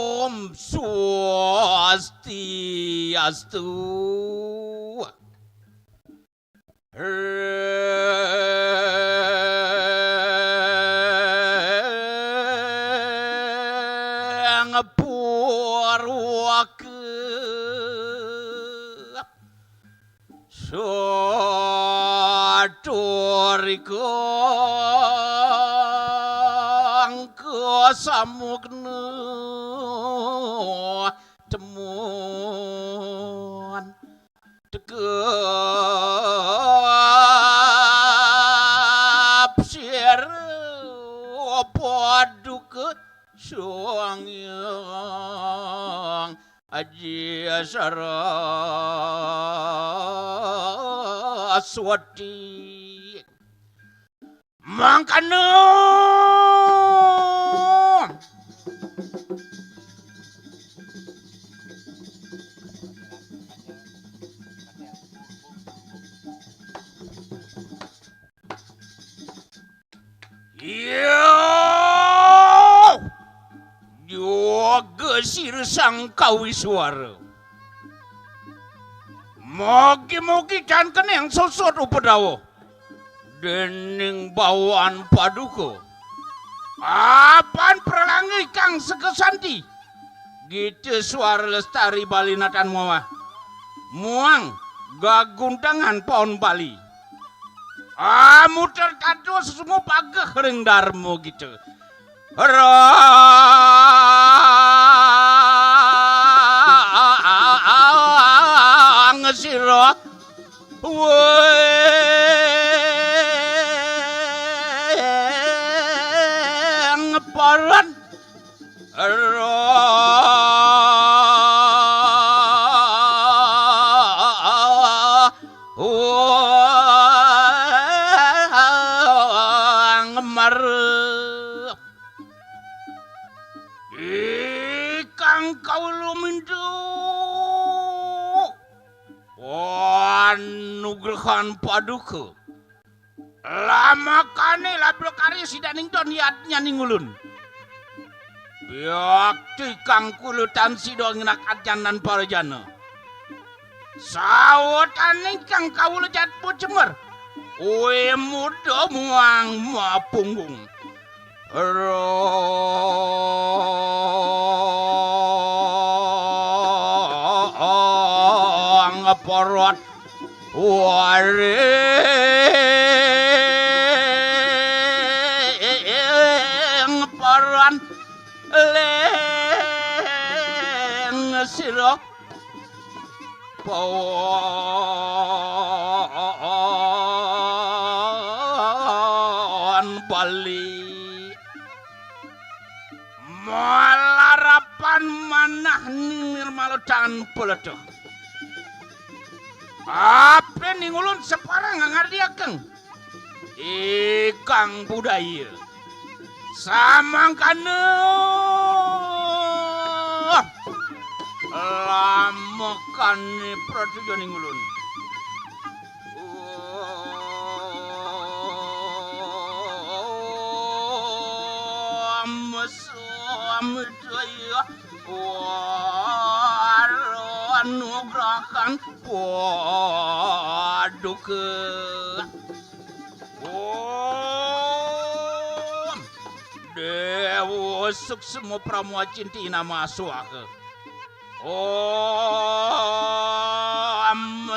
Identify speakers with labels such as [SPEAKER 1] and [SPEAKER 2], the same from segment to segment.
[SPEAKER 1] Om Swastiastu. Ngapurwake Saturiko angka samukna temuan tegap sir paduka Suangyang Aji Saraswati mangkana Yoga sirsang kawiswara Mogi-mogi can keneng sosot upadawa dening bawaan paduka apan perlangi kang sekesanti gitu suara lestari balinatan muah muang gaguntangan pohon Bali muter tadu semua pagah ring darmo gitu ngesiro ngeparan ngemar ikang kaulu mindu nugrahan paduka lama kane lablo kari sidaning don yatnya ningulun biakti kang kulutan sido ngenak ajanan para jana sawatan kang kaulu jat pucemer uwe muda muang ma punggung ngaporot waring paran leng sira pon bali malarapan manah nirmalo dan peledo apa ning ulun separang ngardiakeng ikang budaya samangkana lamekane prajurit ning ulun anugerahkan paduka dewa suksema pramuwa cintina masuaka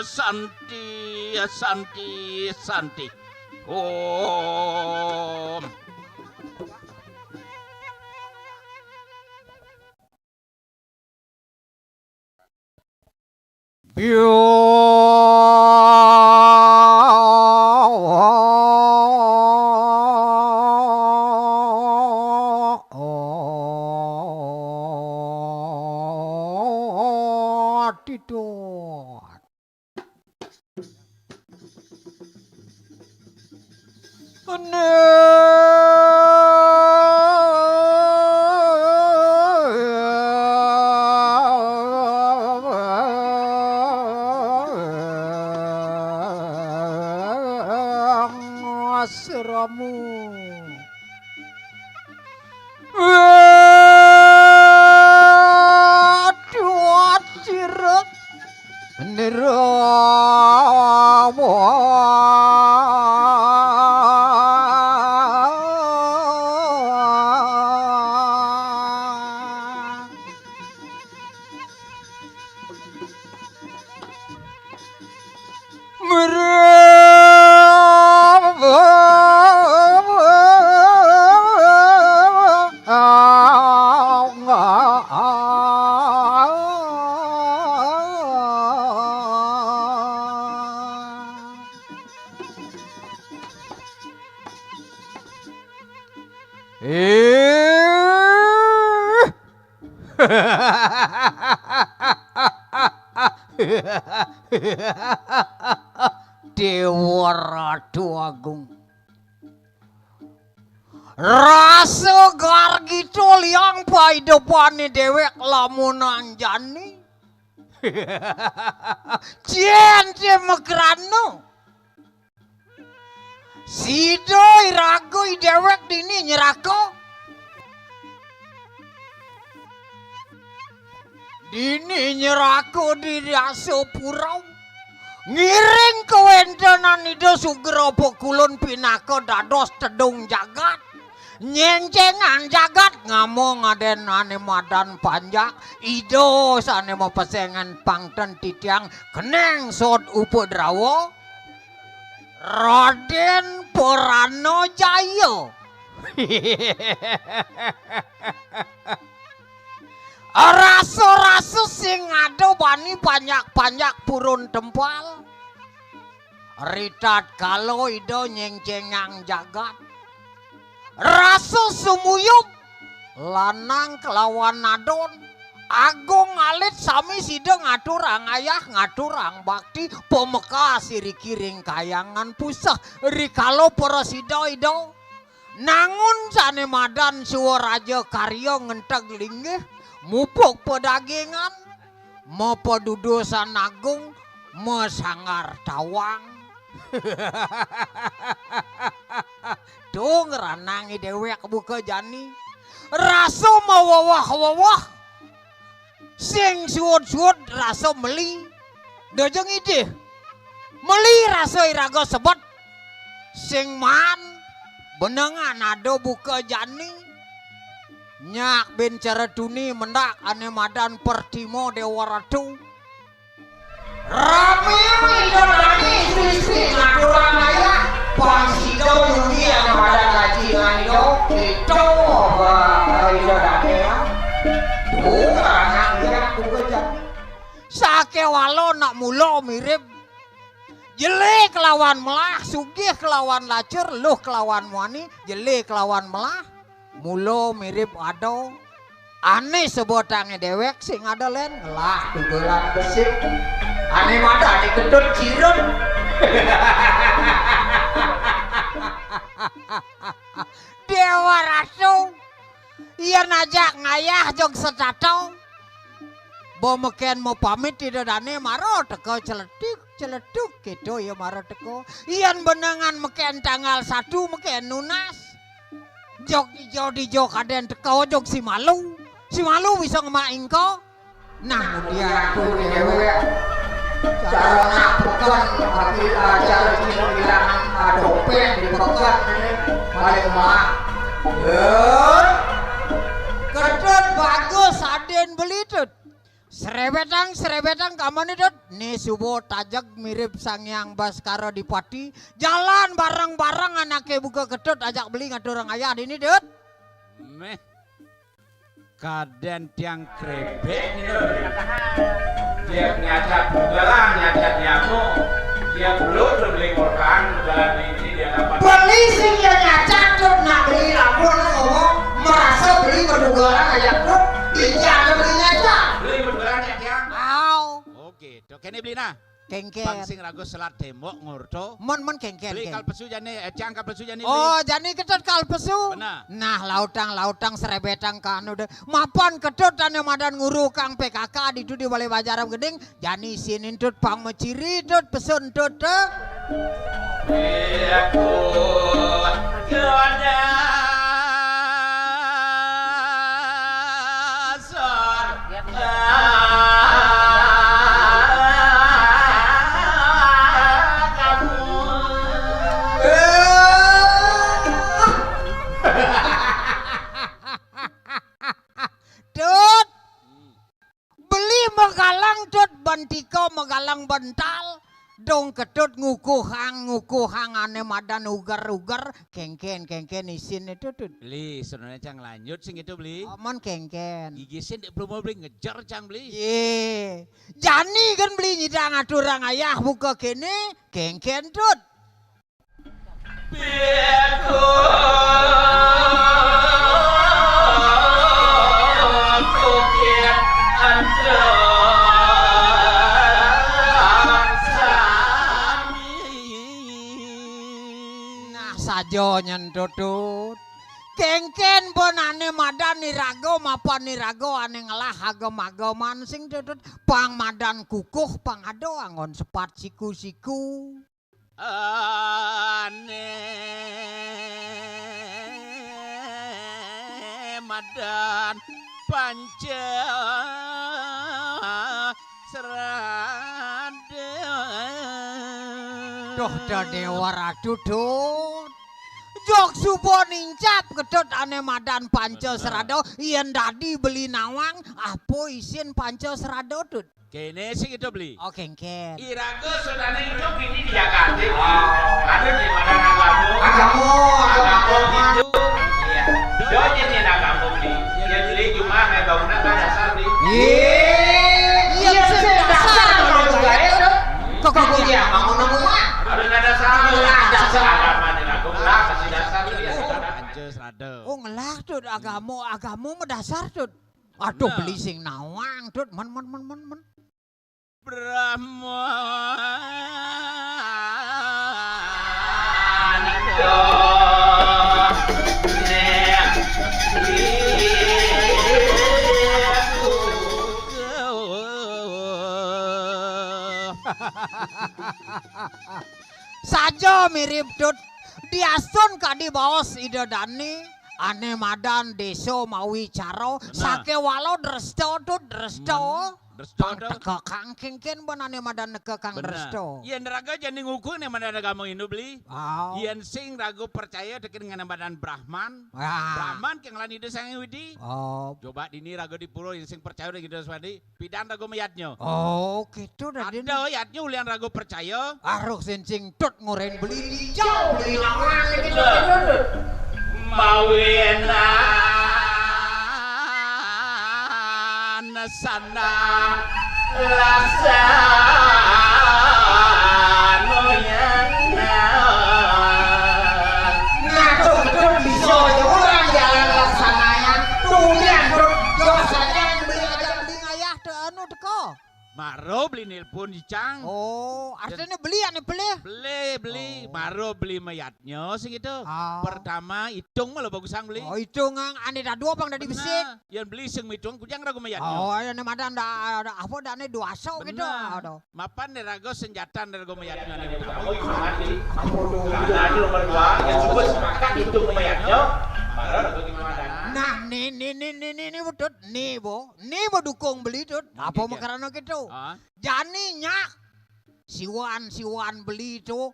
[SPEAKER 1] santi santi santi om
[SPEAKER 2] Dewa Ratu Agung rasa gargito liang paidopane dewek lamun anjani ciente mekrano sido irago dewek dini nyerako dini nyerako di raso purau ngiring kewentenan itu sugero pokulun pinako dados tedung jagat nyencengan jagat ngamong aden ane madan panjak ido sane mau pesengan pangten titiang keneng sod upodrawo Raden Purana Jaya raso-raso sing ado bani banyak-banyak purun tempal ritat kalau ido nyengcengang jagat raso sumuyup lanang kelawan nadon agung alit sami sideng ngaturang ayah ngaturang bakti pemeka sirikiring kayangan pusah rikalo para sida ido nangun sane madan suwaraja karya ngenteg linggih mupuk pedagingan mau pedudusan agung mesangar tawang dong ranangi dewek buka jani raso mawawah-wawah sing suwud-suwud raso meli dojeng ide meli raso irago sebet sing man benengan ado buka jani nyak bin careduni mendak ane madan pertimo Dewa Ratu rame idolani sisi ngaturang ayah pasido dunia madan haji ngayo itu idolani ya bukan anak dia buka jani
[SPEAKER 3] Raso nak mulo mirip jele kelawan melah, sugih kelawan lacur, luh kelawan muani, jele kelawan melah, mulo mirip ado. Aneh sebotange dewek sing ada len ngelah dugelan besik. Aneh mata ane kedut cirem. Dewa Raso iya najak ngayah jog setato. Bo meken mau pamit tidak dane maro teko celetuk gitu ya maro teko. Iyan benengan meken tanggal 1 meken nunas. Jog di kaden teko jog si malu bisa ngemain ko. Nah dia tuh dewe cara nak pekan cara cino bilang dopen di pekan balik emak. Kedut bagus aden beli tut. Serebetang kamane dot nih subuh tajak mirip Sangyang Baskara Dipati jalan bareng-bareng anaknya buka ketut ajak beli ngadorang ayah ini dot
[SPEAKER 1] meh kaden tiang krebek
[SPEAKER 2] dia nyajak bugalan nyajak diamu dia belum beli korban bugalan ini dia dapat beli sih dia nyajak tuh nak beli lapor ngomong merasa beli berbugalan ajak tuh dia beli nyajak beli berbugalan nyajak
[SPEAKER 1] oke to kene beli nah
[SPEAKER 3] kengken
[SPEAKER 1] bangsing rago selat tembok ngurto
[SPEAKER 3] mon kengken
[SPEAKER 1] beli kalpesu jane ciang kalpesu jane
[SPEAKER 3] oh jani ketut kalpesu
[SPEAKER 1] benar
[SPEAKER 3] nah lautang serebetang kanu deh mapan ketut ane madan nguru kang PKK di di balai bajaram gedeng jani sinin tut pang meciri tut pesun tut
[SPEAKER 2] aku kepada
[SPEAKER 3] Bantiko megalang bental dong ketut ngukuhang ane madan ugar kengken isin itu tuh
[SPEAKER 1] beli sebenarnya cang lanjut sing itu beli
[SPEAKER 3] omon kengken
[SPEAKER 1] gigisin belum mau beli ngejar cang beli
[SPEAKER 3] ye jani kan beli nyidang aturang ayah buka kene kengken tut
[SPEAKER 2] biarku kukir anda
[SPEAKER 3] sajo nyentutut kengken bonane madan nirago mapan nirago ane ngelah agem-ageman sing tutut pang madan kukuh pang ado angon sepat siku
[SPEAKER 1] ane madan panca serade
[SPEAKER 3] doh da dewa ratu tut jok subo nincap ketut ane madan panca serado iyan dadi beli nawang apo isin panca serado tut
[SPEAKER 1] kene sing itu beli
[SPEAKER 3] oh kengken
[SPEAKER 2] irago saudara hidup ini di Jakarta ada di mana agamu itu iya dojen yang agamu beli dia beli cuma nggak bangunan kan dasar beli iya dasar kalau juga itu kok dia bangun rumah ada dasar agama di lagu kasih dasar dia
[SPEAKER 1] panca serado
[SPEAKER 3] oh ngelah tut agamu medasar tut aduh beli sing nawang tut men
[SPEAKER 1] Brahma
[SPEAKER 3] saja mirip tut diasun kadi baos ida dani ane madan deso mawi caro sake walau dresto tut dresto pang teka kang kengken banane madan neke kang dresto
[SPEAKER 1] iyan raga jani nguku nih madan agama Hindu beli iyan sing ragu percaya dekat dengan badan Brahman Brahman keng lan ide sang widi coba dini raga di pulau yang sing percaya gitu swadi pidan ragu mayatnya
[SPEAKER 3] gitu dah
[SPEAKER 1] ada yatnya ulian ragu percaya
[SPEAKER 3] aruk sincing tut nguren beli jauh beli lawang gitu
[SPEAKER 1] mawena sana
[SPEAKER 2] laksano yang ngaco betul bisa aja orang jalan laksananya tulian yo saja
[SPEAKER 3] Beli ngayah teu anu teko.
[SPEAKER 1] Maro beli nelpon Icang.
[SPEAKER 3] Oh, artinya beli ane beli.
[SPEAKER 1] Beli. Maro beli mayatnya segitu.
[SPEAKER 3] Oh.
[SPEAKER 1] Pertama hitung malah bagusang beli.
[SPEAKER 3] Oh, itu ngang ane dah dua bang dari bisik.
[SPEAKER 1] Benar. Yang beli sing hitung kujang ragu mayatnya.
[SPEAKER 3] Oh, ane madan dah apa dah ane dua sok gitu. Aduh.
[SPEAKER 1] Mapan dari ragu senjata dari ragu mayatnya.
[SPEAKER 2] kamu mati karena ini nomor 2 yang sebut sepakat hitung mayatnya marah atau gimana.
[SPEAKER 3] Nah, nih betul. Nih bo dukung beli tuh. Apa makarana gitu?
[SPEAKER 1] Ah.
[SPEAKER 3] Jani nyak. Siwan beli itu.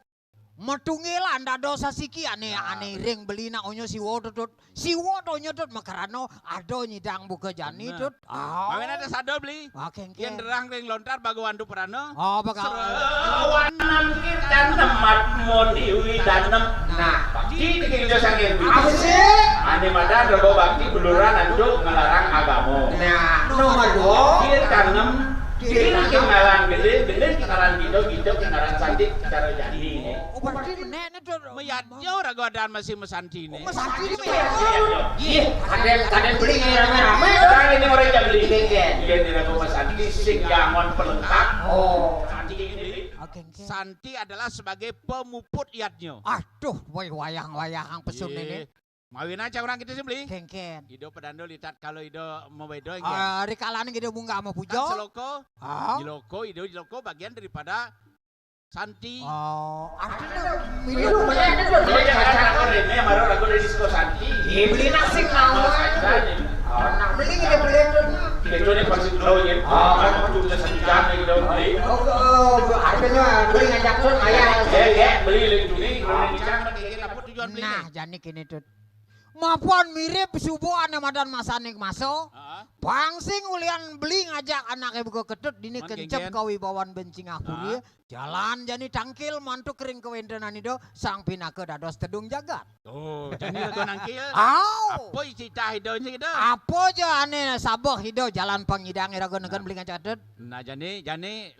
[SPEAKER 3] Matungil anda dosa siki ane ring beli na onyo siwo tutut. Siwo onyo tut makarano ado nyidang buka jani tut.
[SPEAKER 1] Mawin ada sado beli.
[SPEAKER 3] Kengke.
[SPEAKER 1] Yang derang ring lontar bagu wandu perano.
[SPEAKER 3] Oh, bakal.
[SPEAKER 2] Wanam kita nemat moniwi danem. Nah, bakti kita sangin.
[SPEAKER 3] Apa sih?
[SPEAKER 2] Ane madan rego bakti beluran anduk ngelarang agamo. Nah, nomor 2 kita nem Kira kenalan gede kenalan gitu kenalan cantik cara jadi.
[SPEAKER 3] Oh, berarti nenek tuh.
[SPEAKER 1] Mayatnya ragu adaan masih mesanti ini.
[SPEAKER 3] Mesanti ini
[SPEAKER 2] Iya, kadang beli rame-rame. Sekarang ini orang yang beli iya tidak mau mesanti sing jangan pelengkap. Oh, cantik ini.
[SPEAKER 1] Santi adalah sebagai pemuput iatnya.
[SPEAKER 3] Aduh, wayang pesun ini.
[SPEAKER 1] Mawin aja orang kita sih beli.
[SPEAKER 3] Kengken.
[SPEAKER 1] Ido pedando lihat kalau Ido mau bedo
[SPEAKER 3] Rikalan gitu bunga sama pujo.
[SPEAKER 1] kan seloko.
[SPEAKER 3] Oh.
[SPEAKER 1] Jiloko bagian daripada Santi.
[SPEAKER 3] Oh, artinya minum.
[SPEAKER 2] Lo jangan ini baru lagu dari disco Santi. Beli nasi kamu. Nah,
[SPEAKER 3] Beli gitu beli itu.
[SPEAKER 2] itu nih pasti dulu ya. Kan juga sejam gitu beli.
[SPEAKER 3] Oh, artinya beli ngajak tuh ayah.
[SPEAKER 2] Ya, beli beli
[SPEAKER 1] Jangan kayak apa tujuan beli.
[SPEAKER 3] Nah, jadi kini tuh. Mapuan mirip subuhan madan masanik maso. Pangsing ulian beli ngajak anaknya buka ketut dini kencep kawibawan bencing ahuri. Jalan jani tangkil mantu kering kewendenan itu sang pinake dados tedung jagat.
[SPEAKER 1] Oh, jadi lagu nangkil.
[SPEAKER 3] Aw.
[SPEAKER 1] Apa cerita hidonya gitu?
[SPEAKER 3] Apa aja ane saboh hido jalan pangidang irago negen beli ngajak ketut.
[SPEAKER 1] Nah, jani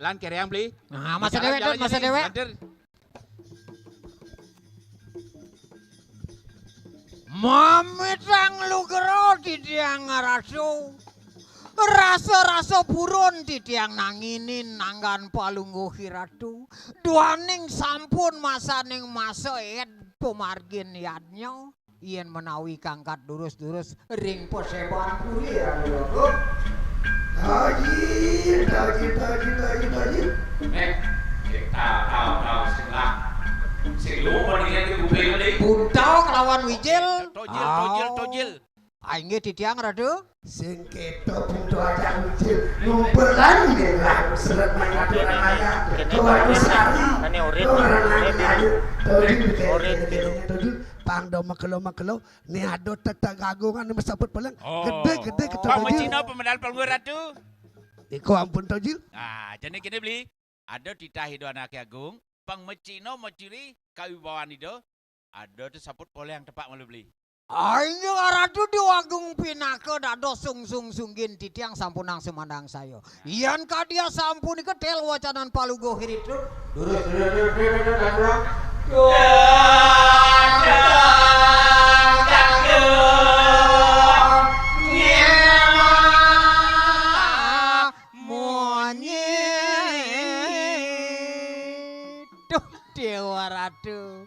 [SPEAKER 1] lan yang beli.
[SPEAKER 3] Nah, masa dewe tut, masa dewe. Mamitang lugero di tiang rasu. Rasa-rasa burun di tiang nanginin nanggan palunggu hiratu. Duaning sampun masaning masa ed pemargin yadnya. Ien menawi kangkat durus-durus ring poseban puri ya.
[SPEAKER 4] Haji.
[SPEAKER 2] Tahu setelah si lu mau dilihat kuping tadi.
[SPEAKER 3] Buntau kelawan wijil.
[SPEAKER 1] Tojil.
[SPEAKER 3] Aing di tiang radu.
[SPEAKER 4] Sing keto pintu aja kecil. Lumper lagi deh lah. Seret main aturan ayah. Tuan Usari. Orang lagi aja. Tadi pangdo makelo. Ni ado tetap gagungan ni mesaput paling. Gede ketua
[SPEAKER 1] Pak
[SPEAKER 4] Tojil.
[SPEAKER 1] Mecino pemedal pelunggu ratu.
[SPEAKER 4] Iko ampun Tojil.
[SPEAKER 1] Nah, jadi kini beli. Ada titah hido anak agung. Pang Mecino mau ciri kawibawan hido. Ada tuh saput pole yang tepat malu beli.
[SPEAKER 3] Aing radu diwagung pinake dado sung-sung-sunggin titiang sampunang semandang sayo. Iyan kadia sampun iketel wacanan palugo hiritu. Monyet. Dewa radu.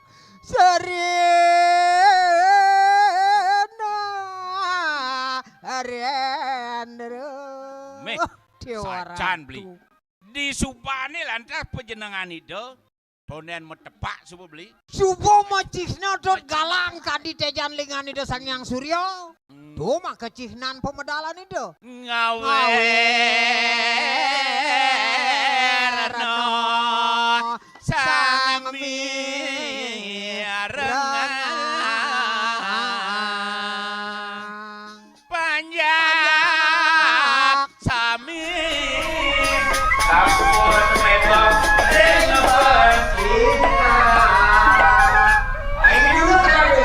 [SPEAKER 1] Meh, sajan beli. Di Subane lantas penjenengan itu. Ponen mau tepak subuh beli.
[SPEAKER 3] Subuh macihna dot galang kadi tejan lingan itu sangyang suryo. Tuh mah kecihnan pemedalan itu.
[SPEAKER 1] Ngawerno sang mirengang panjang sami
[SPEAKER 2] Sampun medok dengan kita. Ini dulu kali.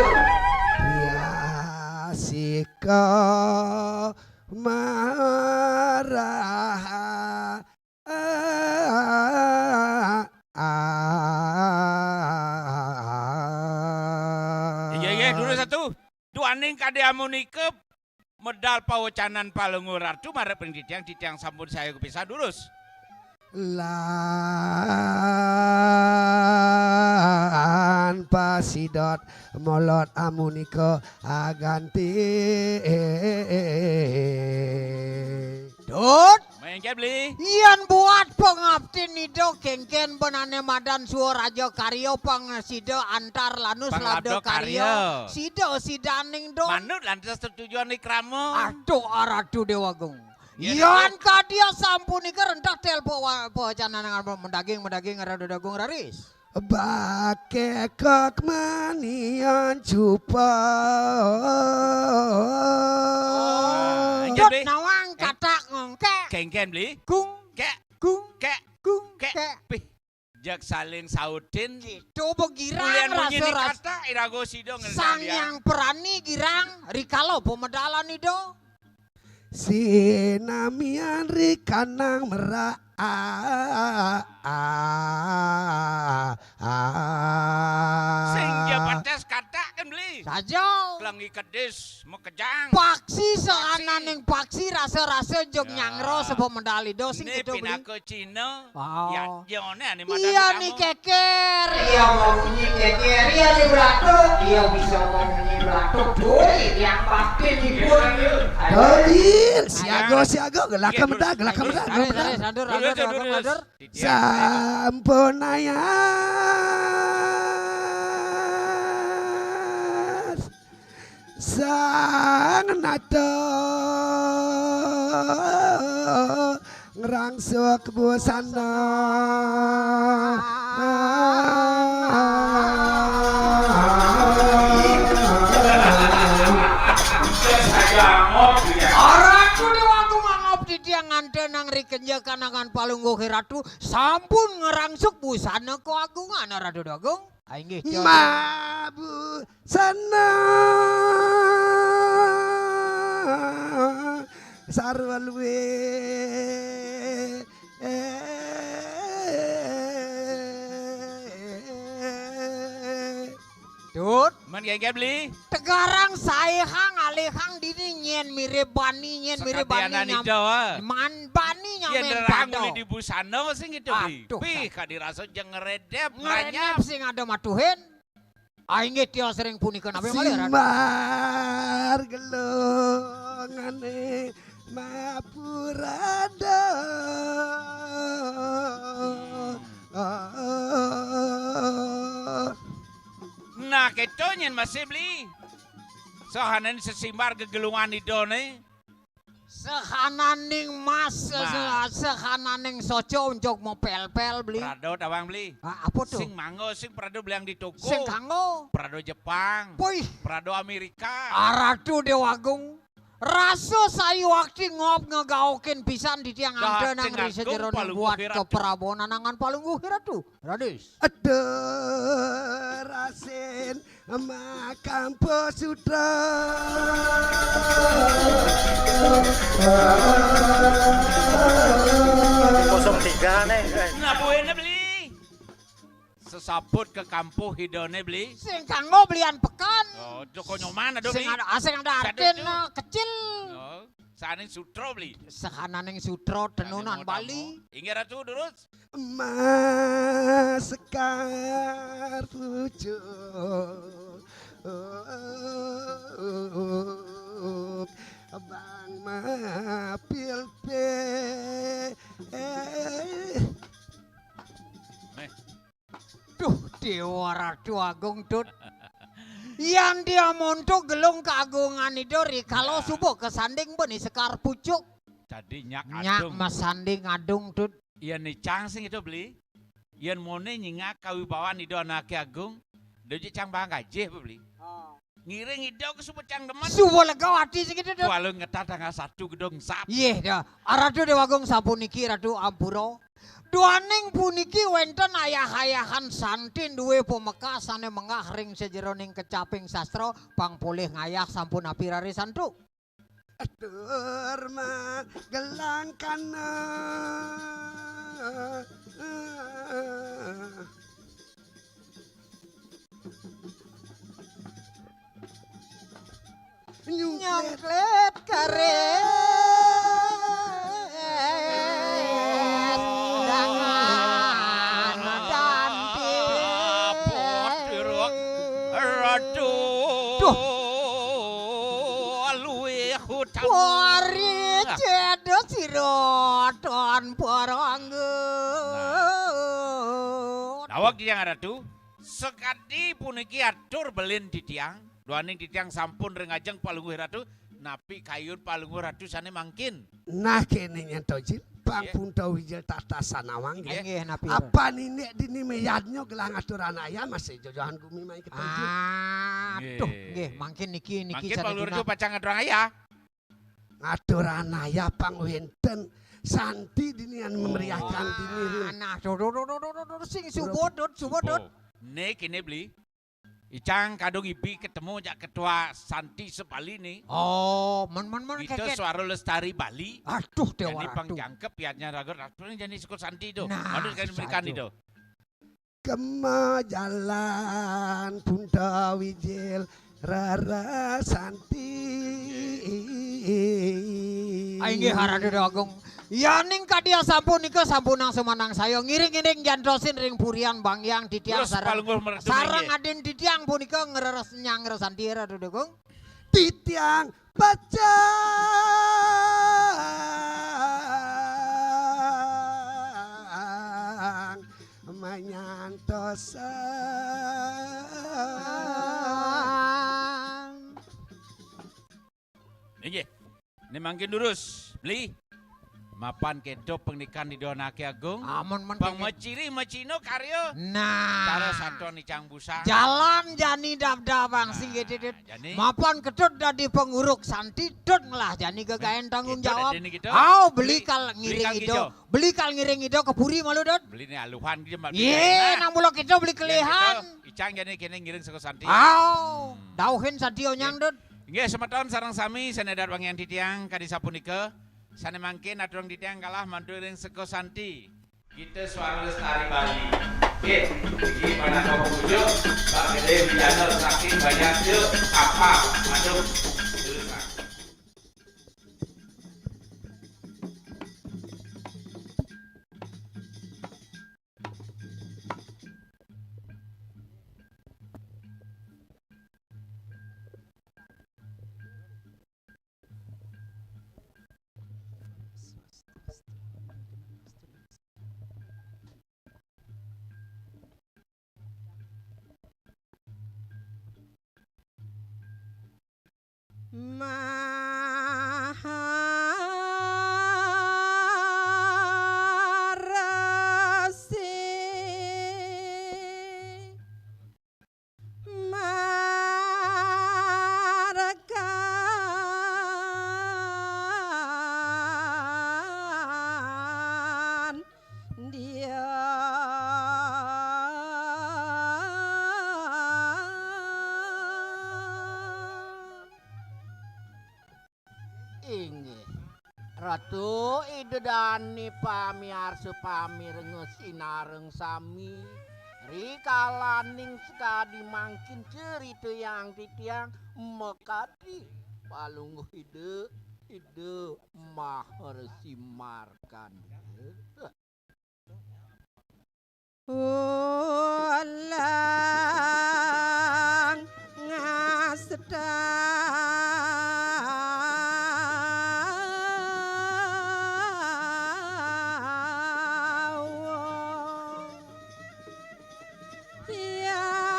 [SPEAKER 4] Biasika marah
[SPEAKER 1] Oke, dulu satu. Duaning kade amunikep medal pawacanan palungur ratu marep ditiang sampun saya kepisah durus.
[SPEAKER 4] Lan pasidot molot amuniko aganti
[SPEAKER 3] Dut,
[SPEAKER 1] Main kebli.
[SPEAKER 3] iyan buat pengabdi nido kengken benane madan suarajo karyo pangsido antar lanus
[SPEAKER 1] Pangabdo
[SPEAKER 3] labdo karyo.
[SPEAKER 1] karyo.
[SPEAKER 3] Sido sidaning do.
[SPEAKER 1] Manut lantas setujuan ikramo.
[SPEAKER 3] Aduh aradu dewagung.
[SPEAKER 1] Iya,
[SPEAKER 3] Iyan kadia sampuni kerentak telpo wacanan mendaging aradu dagung raris.
[SPEAKER 4] Bake kok manian cupa
[SPEAKER 3] Dut nawang katak ngongke.
[SPEAKER 1] Kengken beli.
[SPEAKER 3] Kung
[SPEAKER 1] Kek.
[SPEAKER 3] kung
[SPEAKER 1] Kek.
[SPEAKER 3] kung
[SPEAKER 1] Kek.
[SPEAKER 3] kek.
[SPEAKER 1] Pih. Jak saling sautin.
[SPEAKER 3] Itu begirang
[SPEAKER 1] Kulian bunyi ni
[SPEAKER 3] rasa
[SPEAKER 1] kata irago sido
[SPEAKER 3] sang
[SPEAKER 1] ngerti dia.
[SPEAKER 3] yang perani girang rikalo pemedalan itu.
[SPEAKER 4] Sinamian rikanang merak
[SPEAKER 1] Sing dia pates kata kan beli.
[SPEAKER 3] Saja.
[SPEAKER 1] Kelangi kedis mekejang.
[SPEAKER 3] Paksi seananing paksi rasa-rasa jog
[SPEAKER 1] Ya.
[SPEAKER 3] nyangro sebuah medali dosing
[SPEAKER 1] Ini
[SPEAKER 3] gitu beli.
[SPEAKER 1] pinako Cina.
[SPEAKER 3] Oh.
[SPEAKER 1] Ya, jone ani madan
[SPEAKER 3] Iya
[SPEAKER 1] kamu.
[SPEAKER 3] nih keker.
[SPEAKER 2] Dia mau bunyi keker, dia di belatuk. Dia bisa mau bunyi belatuk. Doi, yang pasti di pun.
[SPEAKER 4] Dolir, siago gelaka medak.
[SPEAKER 3] Sare, sandur.
[SPEAKER 4] Sampun ayas sang nato ngerangsuk busana
[SPEAKER 3] Aratu di waktu ngangop di tiang ngante nang rikenja kanangan palunggo hiratu sampun ngerangsuk busana ko agungan aradu dagung. Aing ge
[SPEAKER 4] mabu sana sarwalwe
[SPEAKER 3] Dut.
[SPEAKER 1] Man gege beli.
[SPEAKER 3] Tegarang saehang alehang dini nyen mirip bani
[SPEAKER 1] Sekatianan itu.
[SPEAKER 3] man bani
[SPEAKER 1] Ya
[SPEAKER 3] nyamen
[SPEAKER 1] derang
[SPEAKER 3] pado
[SPEAKER 1] beli di busana sing itu beli.
[SPEAKER 3] Aduh,
[SPEAKER 1] Pih kadirasa jeung ngeredep
[SPEAKER 3] ngerenep sing ada matuhin aing ge tio sering punikeun abe malih Radu.
[SPEAKER 4] Simar gelongane mapurada
[SPEAKER 1] Nah keto nyen masih beli. Sohanan sesimbar gegelungan idone.
[SPEAKER 3] Sehananing mas sehananing soco unjuk mau pel-pel beli
[SPEAKER 1] Prado tawang beli.
[SPEAKER 3] apa tuh
[SPEAKER 1] Sing manggo sing Prado beli yang di toko.
[SPEAKER 3] sing kanggo
[SPEAKER 1] Prado Jepang.
[SPEAKER 3] Puih
[SPEAKER 1] Prado Amerika.
[SPEAKER 3] aratu dewagung raso sayu waktu ngop ngegaokin pisan di tiang anda nang
[SPEAKER 1] Cengagung
[SPEAKER 3] risejeroning
[SPEAKER 1] Palungguh
[SPEAKER 3] buat
[SPEAKER 1] Hiratu.
[SPEAKER 3] keperabonan nangan palungguh hiratu radis
[SPEAKER 4] Aduh rasin makam pesutra
[SPEAKER 1] Nah buena beli. Sesaput ke kampung hidone beli.
[SPEAKER 3] sing kanggo belian pekan
[SPEAKER 1] Oh, Joko Nyoman ada
[SPEAKER 3] sing
[SPEAKER 1] beli.
[SPEAKER 3] ada artin
[SPEAKER 1] Sadudu.
[SPEAKER 3] kecil
[SPEAKER 1] Oh, saning sutro beli.
[SPEAKER 3] sehananing sutro tenunan Bali
[SPEAKER 1] Ingat ratu durus.
[SPEAKER 4] Mas sekar pucuk Bang mapil pe
[SPEAKER 3] duh dewa ratu agung tut yang dia montok gelung keagungan itu kalau subuh kesanding beni sekar pucuk
[SPEAKER 1] Tadi nyak
[SPEAKER 3] nyak
[SPEAKER 1] adung.
[SPEAKER 3] mas sanding adung tut
[SPEAKER 1] Ian ni cang sing itu beli. Ian mone nyingak kawibawaan ido anak agung. Doji cang bang gaje beli. Ngiring ido ke subuh cang demen.
[SPEAKER 3] subuh legawati segitu tuh
[SPEAKER 1] Walau ngetat tanggal 1 gedung sap.
[SPEAKER 3] iya dah aradu dewagung sapuniki ratu ampuro duaning puniki wenten ayah-ayahan santin duwe pemekas ane mengah ring sejeroning kecaping sastro pangpulih ngayah sampun apirari santu
[SPEAKER 4] Atur gelang kana
[SPEAKER 3] nyongklet karet dangan
[SPEAKER 1] Potirok ratu luwe hutan
[SPEAKER 3] Wari cedo sirodon poronggut.
[SPEAKER 1] Nawak yang ratu sekadi puniki atur belin di tiang duaning di tiang sampun rengajeng palungguh ratu napi kayun palungguh ratu sane mangkin
[SPEAKER 4] Nah kene nyentoh Jin, Bang
[SPEAKER 1] Iya.
[SPEAKER 4] Punta Wijil Tata Sanawang ya.
[SPEAKER 3] Nggih napi.
[SPEAKER 4] Apa nih dini meyadnya gelang aturan ayam masih jojohan gumi main ketemu.
[SPEAKER 3] Aduh, nggih mangkin niki
[SPEAKER 1] mangkin
[SPEAKER 3] sana
[SPEAKER 1] palungguh
[SPEAKER 3] dina.
[SPEAKER 1] ratu pacang adrang ayah
[SPEAKER 4] Aturan ayah pang wenten santi dinian memeriahkan dini rin.
[SPEAKER 3] Nah, sing subodot.
[SPEAKER 1] Nek ini beli Icang kadung ibi ketemu jak ketua Santi Sepali nih.
[SPEAKER 3] Oh, men
[SPEAKER 1] Itu
[SPEAKER 3] keket.
[SPEAKER 1] suara lestari Bali.
[SPEAKER 3] Aduh, dewa
[SPEAKER 1] Jadi
[SPEAKER 3] ratu.
[SPEAKER 1] pengjangkep piatnya ragot ratu jadi suku Santi itu.
[SPEAKER 3] Nah,
[SPEAKER 1] Harus kan berikan
[SPEAKER 3] satu.
[SPEAKER 1] itu.
[SPEAKER 4] Kema jalan Punta Wijil Rara Santi.
[SPEAKER 3] Aing harade agung. Ya ning kadia sampun nika sampunang semanang sayo ngiring-ngiring jantosin ring purian bangyang di tiang
[SPEAKER 1] Terus
[SPEAKER 3] sarang.
[SPEAKER 1] palungguh mertu
[SPEAKER 3] Sarang
[SPEAKER 1] nggih.
[SPEAKER 3] aden di tiang punika ngereres nyangresan dira dudung.
[SPEAKER 4] Titiang baca menyantosan.
[SPEAKER 1] Ini ini mangkin durus beli. Mapan kedo pernikahan di Donake Agung.
[SPEAKER 3] Amun men
[SPEAKER 1] Bang
[SPEAKER 3] pengen-
[SPEAKER 1] Maciri Macino karyo.
[SPEAKER 3] Nah.
[SPEAKER 1] Cara satu nicang busa.
[SPEAKER 3] Jalan jani dab-dabang sing gedit.
[SPEAKER 1] Jadi
[SPEAKER 3] Mapan ketut dadi penguruk santi dut lah jani gegaen tanggung
[SPEAKER 1] Gitu,
[SPEAKER 3] jawab.
[SPEAKER 1] dadi gitu.
[SPEAKER 3] Au beli
[SPEAKER 1] Beli-
[SPEAKER 3] kal
[SPEAKER 1] beli
[SPEAKER 3] ngiring
[SPEAKER 1] kang
[SPEAKER 3] ido.
[SPEAKER 1] hijau.
[SPEAKER 3] Beli kal ngiring ido ke puri malu dut.
[SPEAKER 1] beli nih aluhan gitu mak.
[SPEAKER 3] Ye nang bulok itu beli kelihan.
[SPEAKER 1] Icang jadi kene ngiring seko Santi.
[SPEAKER 3] Au dauhin sadio nyang dut.
[SPEAKER 1] Nggih semeton sareng sami sanedar bangyan titiang kadi sapunika sane mangkin aturang titiang kalah manturing seko Santi. Kita suara lestari Bali. Oke, iki pada kau bujuk, Pak Gede Wijanur saking banyak yuk apa masuk. Terus Pak.
[SPEAKER 3] Maharasi Markan dia inggih Ratu ide dani pamiarsa pamireng sinareng sami rikalaning sekadi mangkin cerita yang titiang mekati palungguh ide mahar simarkan Walang ngasedaw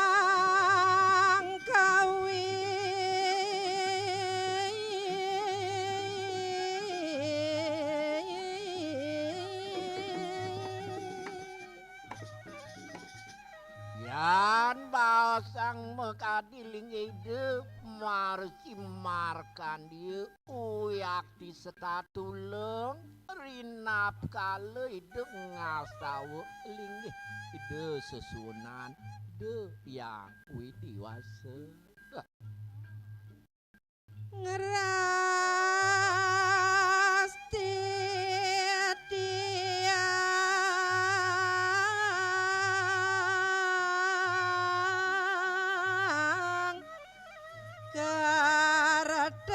[SPEAKER 3] yang kawin Yan basang mekadiling ide marsimarkan dia uyak di sekatuleng rinap kale ide ngasawa linggih ide sesunan ide yang widiwasa ngeras titiang karat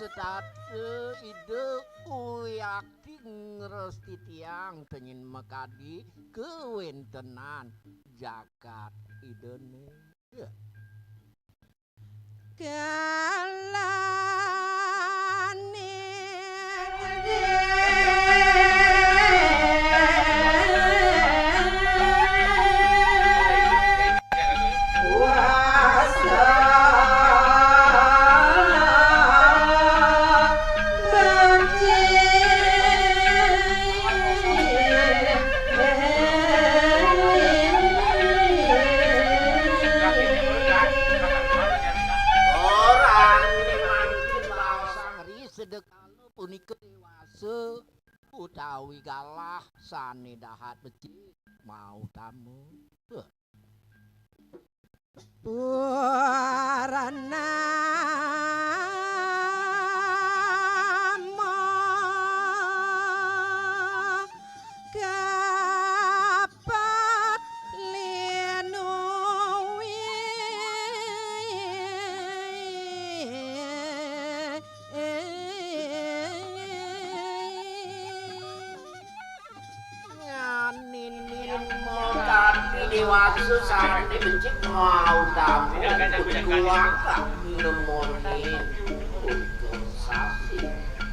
[SPEAKER 3] setate ide uyakti ngeresti tiang tengin mekadi kewentenan jagat idene galane utawi galah sane dahat becik mau tamu Purana kapat lenuwi
[SPEAKER 2] Waktu saat dibenci mau tamu keluarga nemonin untuk sapi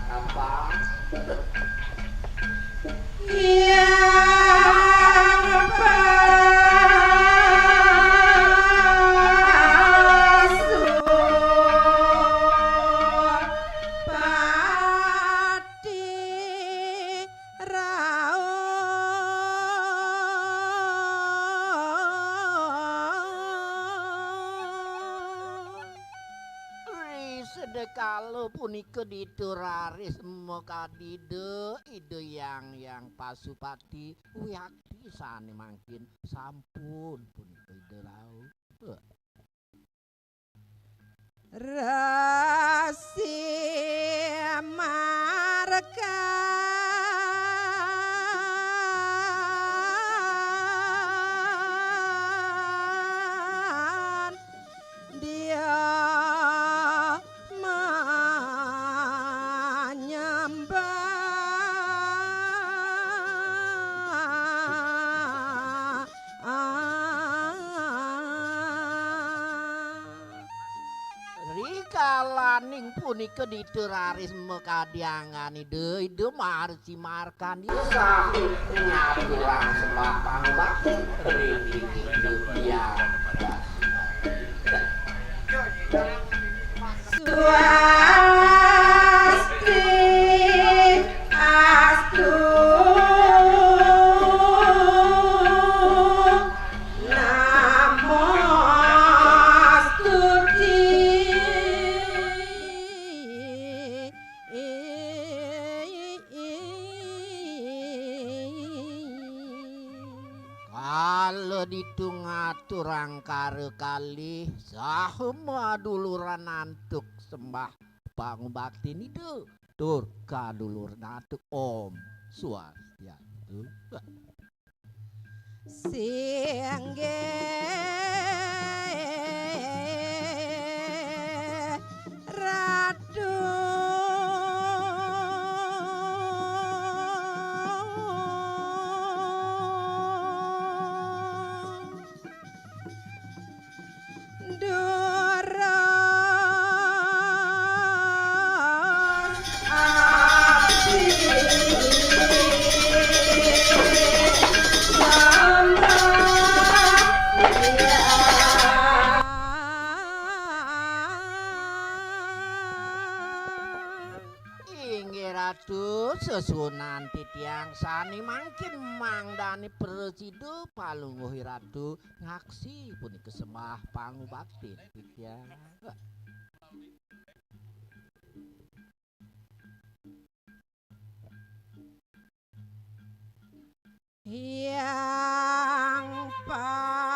[SPEAKER 2] apa
[SPEAKER 3] kalau punika dituraris mokadide ide yang pasupati wiakti sane mangkin sampun punika ide rau rasi marka laning punika dituraris mekadiangan ide marci markan
[SPEAKER 2] sahut nyatulang sembah pangbakti rindik hidup dia
[SPEAKER 3] Swasti astu ditungaturang kare kali sahuma duluran antuk sembah pangbakti nidu tur kadulur natuk Om Swastiastu singge ratu sesunan titiang sani mangkin mangdani presido palungguhi ratu ngaksi punika sembah pangubakti titiang yang pasu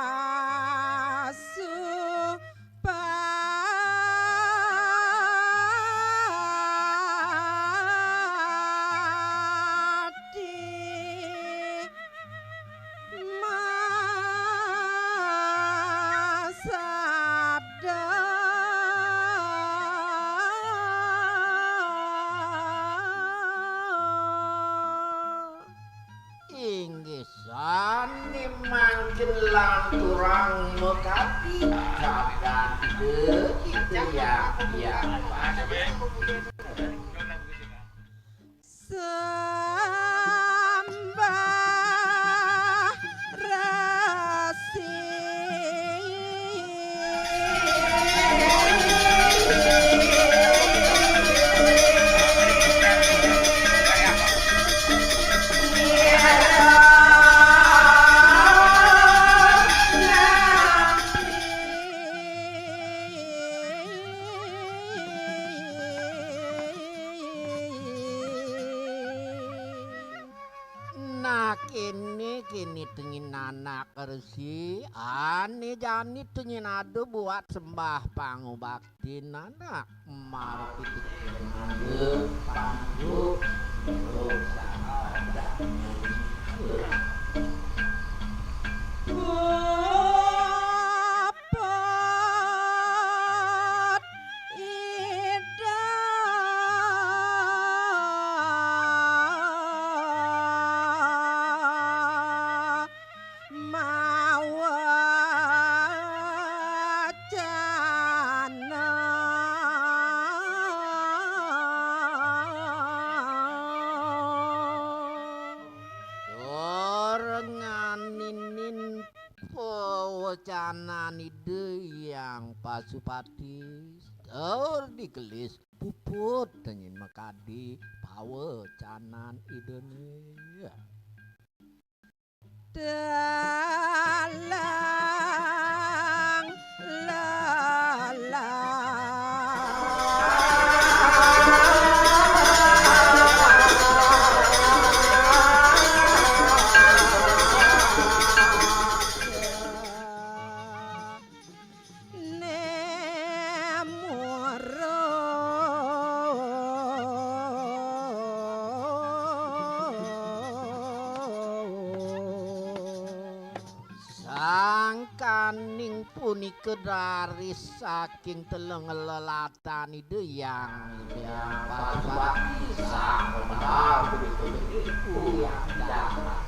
[SPEAKER 3] anak resi ani jani tunyinado buat sembah pangubakti anak marpiti kenade panggu canan ide yang pasupati digelis puput dengan makadi pawe canan ide nih dalang kaning punika dari saking teleng lelatan ide yang pasti sang benar begitu yang dapat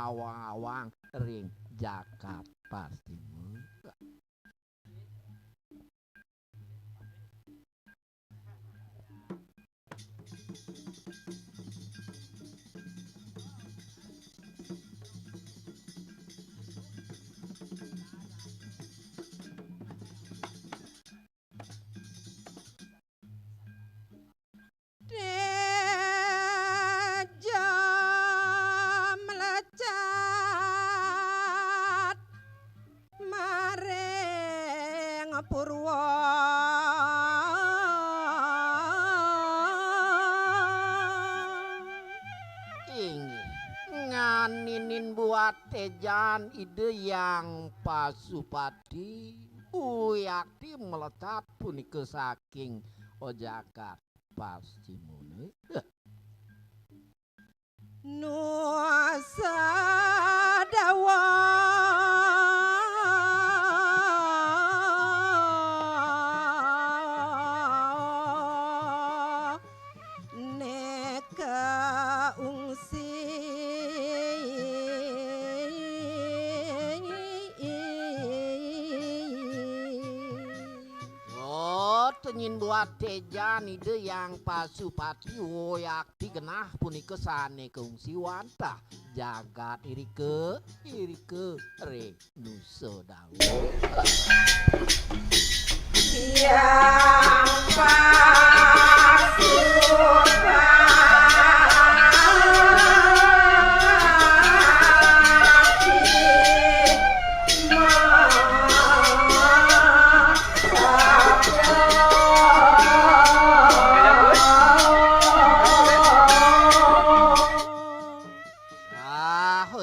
[SPEAKER 3] ngawang-awang ring Jakarta pasti Purwa tinggi nganinin buat tejan ide yang pasupati uyakti melekat punika saking ojakat pasti mune nuasa dawa ingin buat tejan ide yang pasupati woyakti genah punika sane kungsi wantah jagat irike re nuso dawu yang pasupati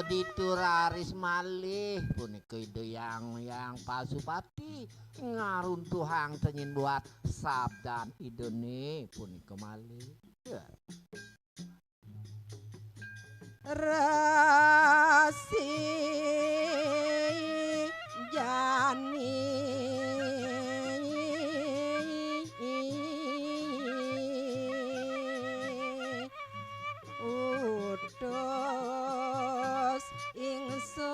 [SPEAKER 3] dituraris malih punika ide yang Pasupati ngaruntuhang tenyin buat sabdan idene punika malih. Rasi jani utus ingsun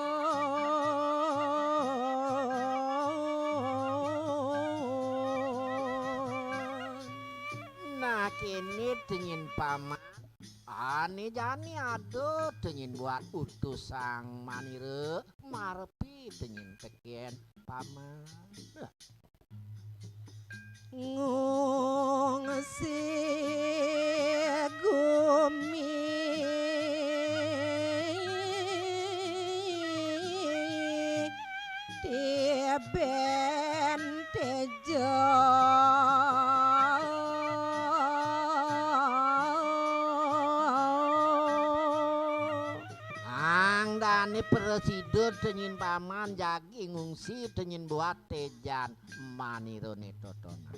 [SPEAKER 3] nah kini dingin paman Ani jani aduh dingin buat utus sang manire marepi dingin peken paman ngungsi gumi teben tejo Angdane presiden tenyin paman jagi ngungsi tenyin buat tejan manirone totona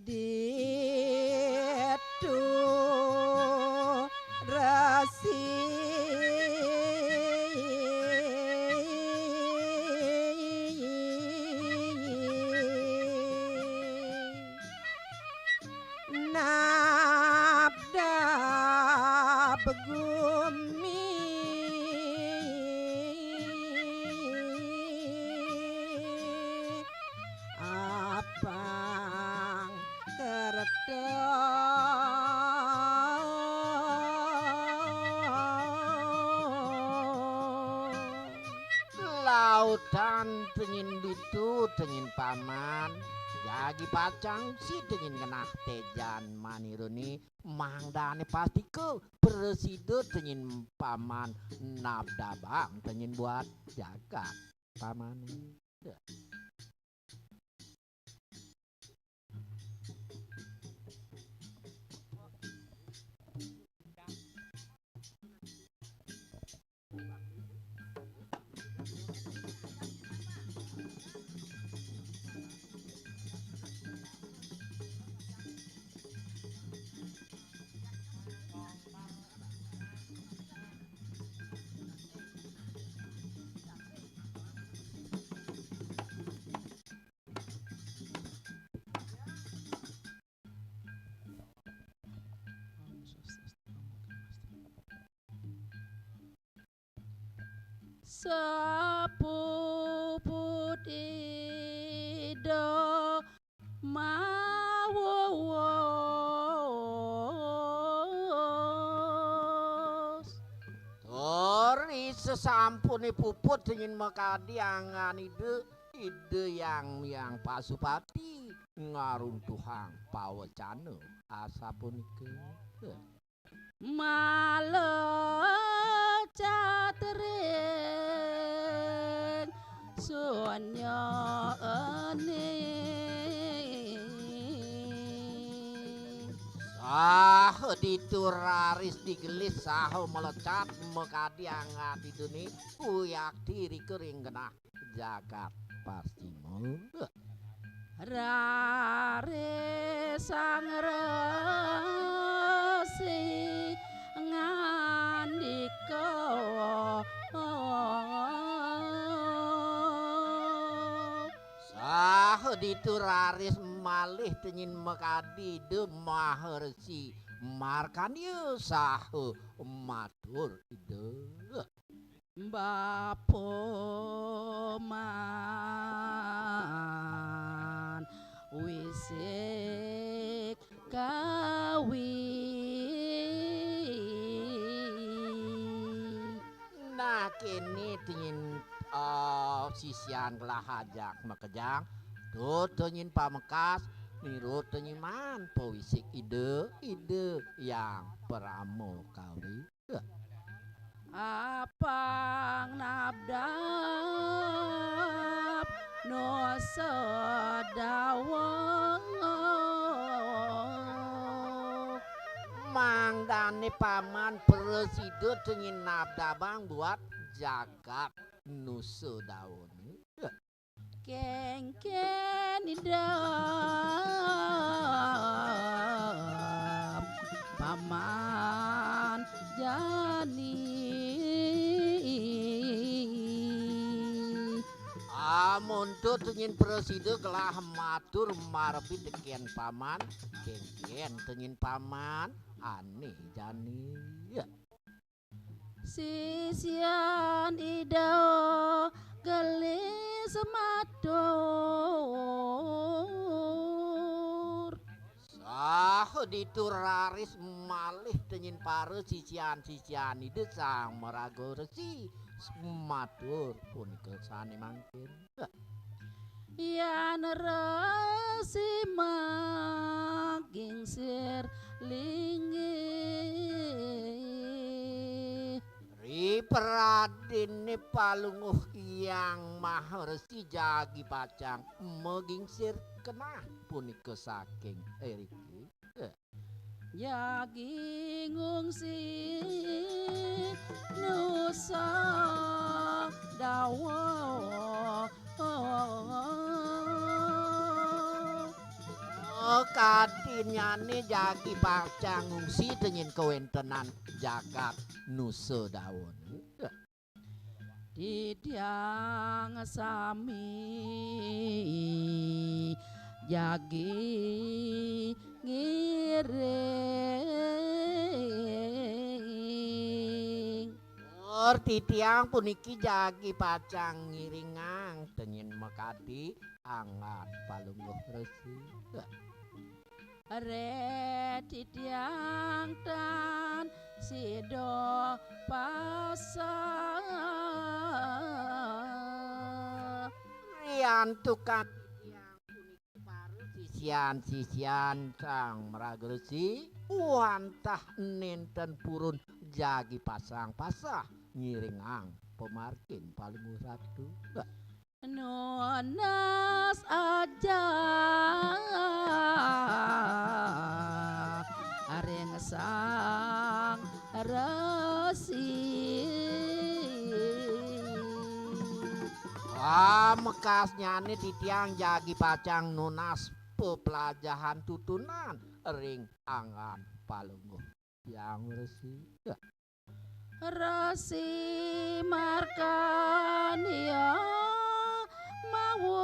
[SPEAKER 3] ditu rasi nabda begumi apang kereta lautan tengin ditu tengin paman jagi pacang si tengin kenah tejan manironi mangdane pasti ke presiden tengin paman nabdabang tengin buat jaga paman
[SPEAKER 5] Sapu putido mawos
[SPEAKER 3] Tori sesampuni puput ingin makadi angan ide yang Pasupati ngaruntuhang pawecana asapunike
[SPEAKER 5] malecatring sunya ene
[SPEAKER 3] sah dituraris digelis saho melecat mekadi angat idune kuyak diri kering genah jagat pastimu
[SPEAKER 5] rare sang resi ngandika
[SPEAKER 3] sah dituraris malih tenyin mekadi de mahersi markanyu saho matur ide
[SPEAKER 5] Bapoman wisik kawi
[SPEAKER 3] nah kini dingin sisian kelah hajak mekejang tuh tenyin pamekas nirut tenyin man pewisik ide yang pramukari
[SPEAKER 5] apang nabdap no sedawa
[SPEAKER 3] mangda jane paman presiden tengin nabdabang buat jagat nusu daun.
[SPEAKER 5] Kengken idam paman jani
[SPEAKER 3] Amun tu tengin presiden gelah matur marbi tekian paman kengken tengin paman aneh jani
[SPEAKER 5] sisian idao gelis matur
[SPEAKER 3] sah dituraris malih tengin pare sisian ide sang merago resi matur pun kesane mangkin
[SPEAKER 5] yan resi maging sir lingi
[SPEAKER 3] Ri Pradene palunguh yang maha resi jagi pacang megingsir kenah punika saking eriki
[SPEAKER 5] yagi ngungsi nusa dawa
[SPEAKER 3] kadinyane jagi pacang ngungsi tengin kewentenan jagat nusa dawon
[SPEAKER 5] didiang sami jagi ngiring
[SPEAKER 3] titiang puniki jagi pacang ngiringang tengin mekadi angat palungguh resi
[SPEAKER 5] re didiang tan sido pasang
[SPEAKER 3] rian tukan yang puniki paru sisian sang meragersi wantah nenten purun jagi pasang pasah ngiringang pemarkin paling satu
[SPEAKER 5] Nonas aja areng sang resi
[SPEAKER 3] mekasnya nih titiang jagi pacang nunas pepelajahan tutunan ring angan palungguh yang resi
[SPEAKER 5] resi markania mawos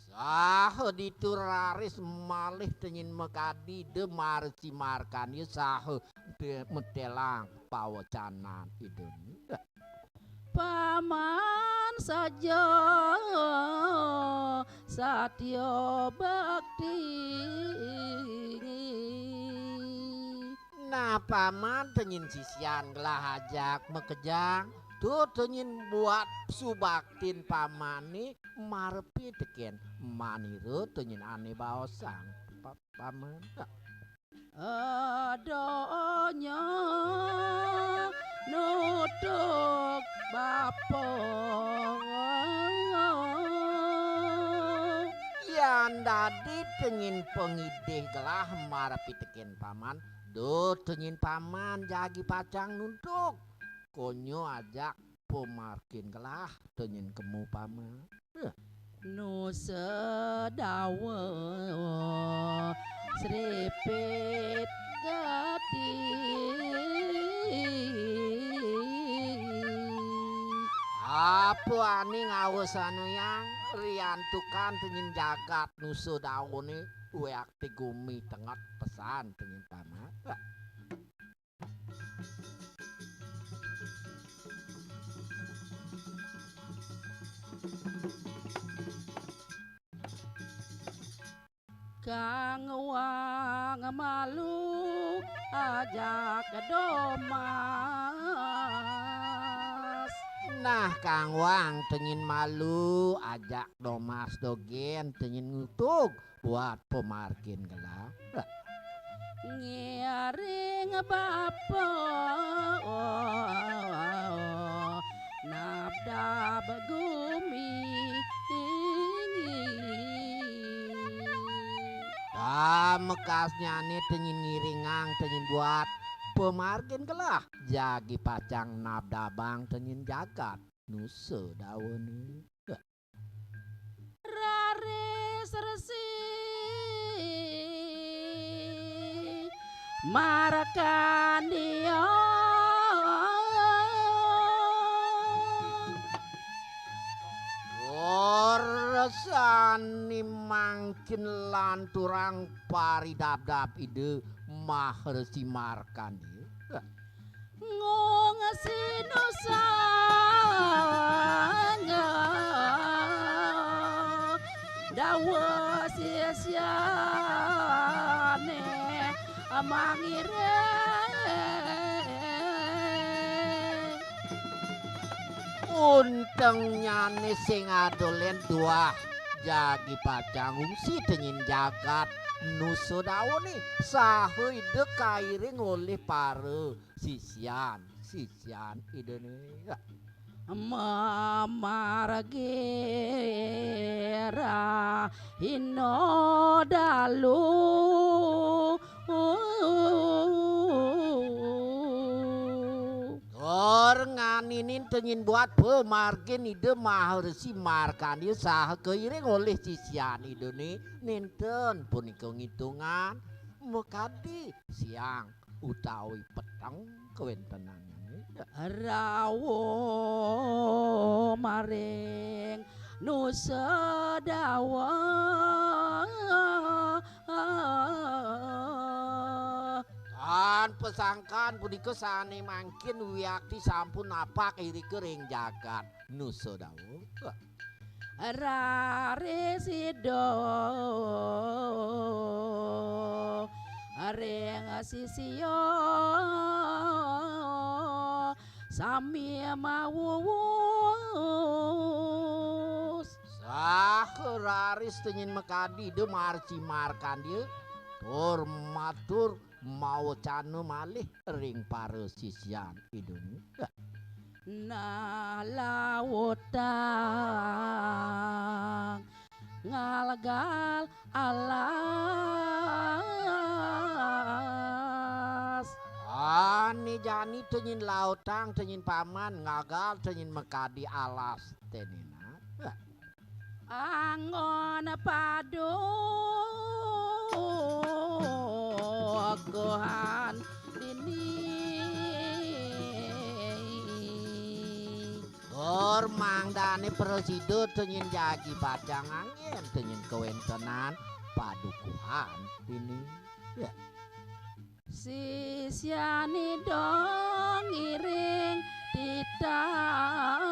[SPEAKER 3] sah dituraris malih tengin mekadi demar cimarkan ya sah metelang pawacanan ideni
[SPEAKER 5] paman saja satyo bakti
[SPEAKER 3] nah paman tengin sisian gelah ajak mekejang tuh tengin buat subaktin pamani marepi teken maniru tengin ane baosang paman
[SPEAKER 5] adonya nutuk bapo
[SPEAKER 3] yan dadi tengin pengideh gelah marepi teken paman do tengin paman jagi pacang nuntuk konyo ajak pemarkin gelah tengin kemu paman
[SPEAKER 5] nu sedawa sripit gati
[SPEAKER 3] apa ani ngawesane yang riantukan tengin jagat nusu daune weak tigumi tengat pesan tengin paman
[SPEAKER 5] kang wang malu ajak domas
[SPEAKER 3] nah kang wang tengin malu ajak domas dogen tengin ngutuk buat pemarkin gelah
[SPEAKER 5] ngiring bapo nabda begumi
[SPEAKER 3] Mekasnya nih tenyin ngiringang tenyin buat pemargin kelah jagi pacang nabdabang tenyin jagat nusa daun
[SPEAKER 5] Raris resi marakan dia
[SPEAKER 3] Resani mangkin lanturang paridab-dab ide mahar simarkan dia.
[SPEAKER 5] ngong sinusanya dawa sia-siane mangire
[SPEAKER 3] untengnya nih sing adolen dua jagi pacang ungsi tenyin jagat nuso daun nih sahui dekairing oleh para sisian ide nih
[SPEAKER 5] mamargera hino dalu
[SPEAKER 3] nganinin tenyin buat pemargin ide mahar simarkan dia sah keiring oleh sisian ide nih ninten punika ngitungan mekadi siang utawi petang kewentenannya
[SPEAKER 5] rawo maring nusa dawa
[SPEAKER 3] kan pesangkan punika sane mangkin wiakti sampun apa kiri kering jagat nusa dawa
[SPEAKER 5] raresido ring sisio sami mawus
[SPEAKER 3] raris tenyin mekadi de marci markan dia tur matur mau canu malih ring para sisian Indonesia
[SPEAKER 5] na lautang ngalgal alas
[SPEAKER 3] ani jani tenyin lautang tenyin paman ngagal tenyin mekadi alas tenina
[SPEAKER 5] angon padu gohan dini
[SPEAKER 3] mangdane presido tenyin jagi pacang angin tenyin kewentenan padukuhan ini ya
[SPEAKER 5] sisiani dong iring ditang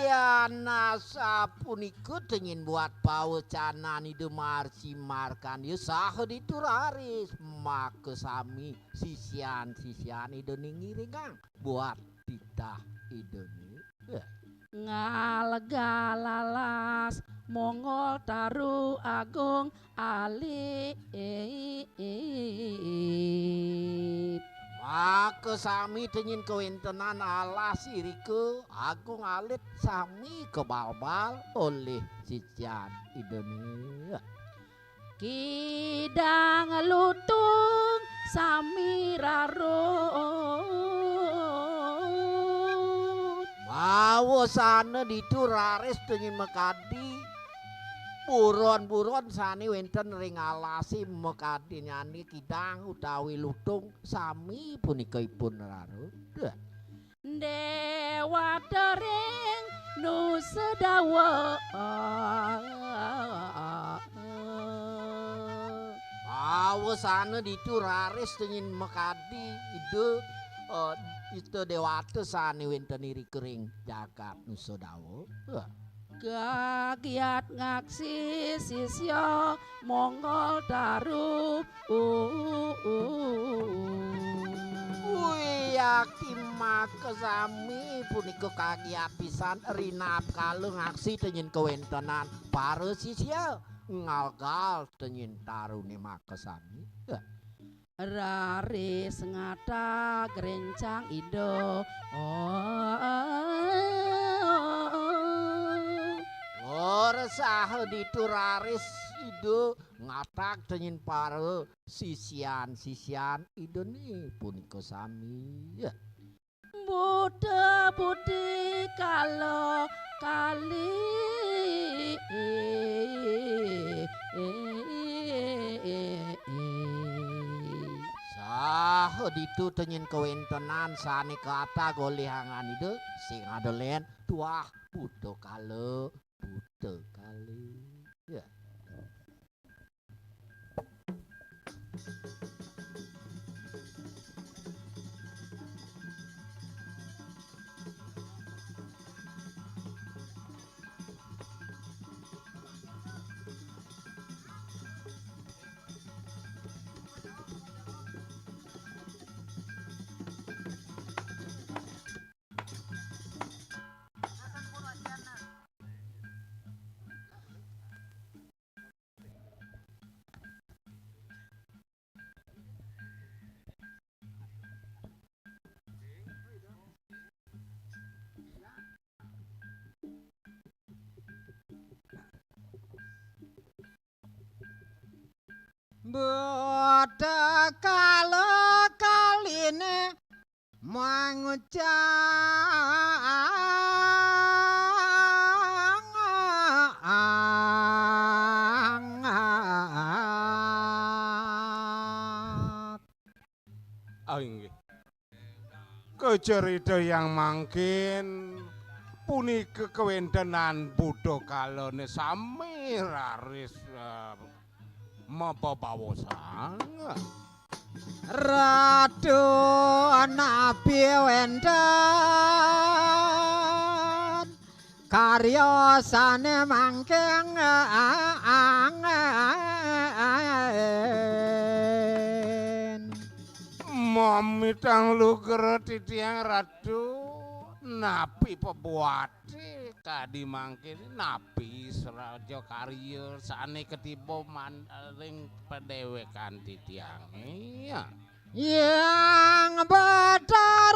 [SPEAKER 3] iya nasa punika tenyin buat paucanan ide marsi markan ya sah dituraris maka sami sisian ide ngiringang buat titah ide
[SPEAKER 5] ngalgalalas Mongol taru agung ali
[SPEAKER 3] maka sami tenyin kewentenan alas iriku agung alit sami kebalbal oleh sisian Indonesia
[SPEAKER 5] kidang lutung sami rarut
[SPEAKER 3] mau sana dituraris tenyin mekadi buron-buron sani wenten ring alasi mekadi nyani kidang utawi lutung sami punikaipun rarut
[SPEAKER 5] dewa dering nusa dawa
[SPEAKER 3] mau sana dituraris tenyin mekadi itu dewata sani wenten iri kering jagat nusa dawa
[SPEAKER 5] gagiat ngaksi sisyo Mongol daru
[SPEAKER 3] yakin maka sami punika kagiat pisan rinap kalau ngaksi tenyin kewentenan para sisya ngalgal tenyin tarune maka sami
[SPEAKER 5] raris ngata gerencang ido
[SPEAKER 3] Saha dituraris ide ngatak dengan para sisian ideni punika sami ya.
[SPEAKER 5] Buddha budi kalo kali
[SPEAKER 3] Saha ditu tenyin kewentenan sane kata golehangan ide sing adolen tuah Buddha kala ya. Buddha kala kaline
[SPEAKER 1] Inggih. Kecerita yang mangkin punika kewentenan Buddha kalane sami raris mapapawosan.
[SPEAKER 3] Ratu Nabi wenten karya sane mangking
[SPEAKER 1] Mamitang luger titiang ratu napi pebuati tadi mangkin napi seraja karya sane ketiba mandaring pedewekan titiang iya
[SPEAKER 3] yang berdarama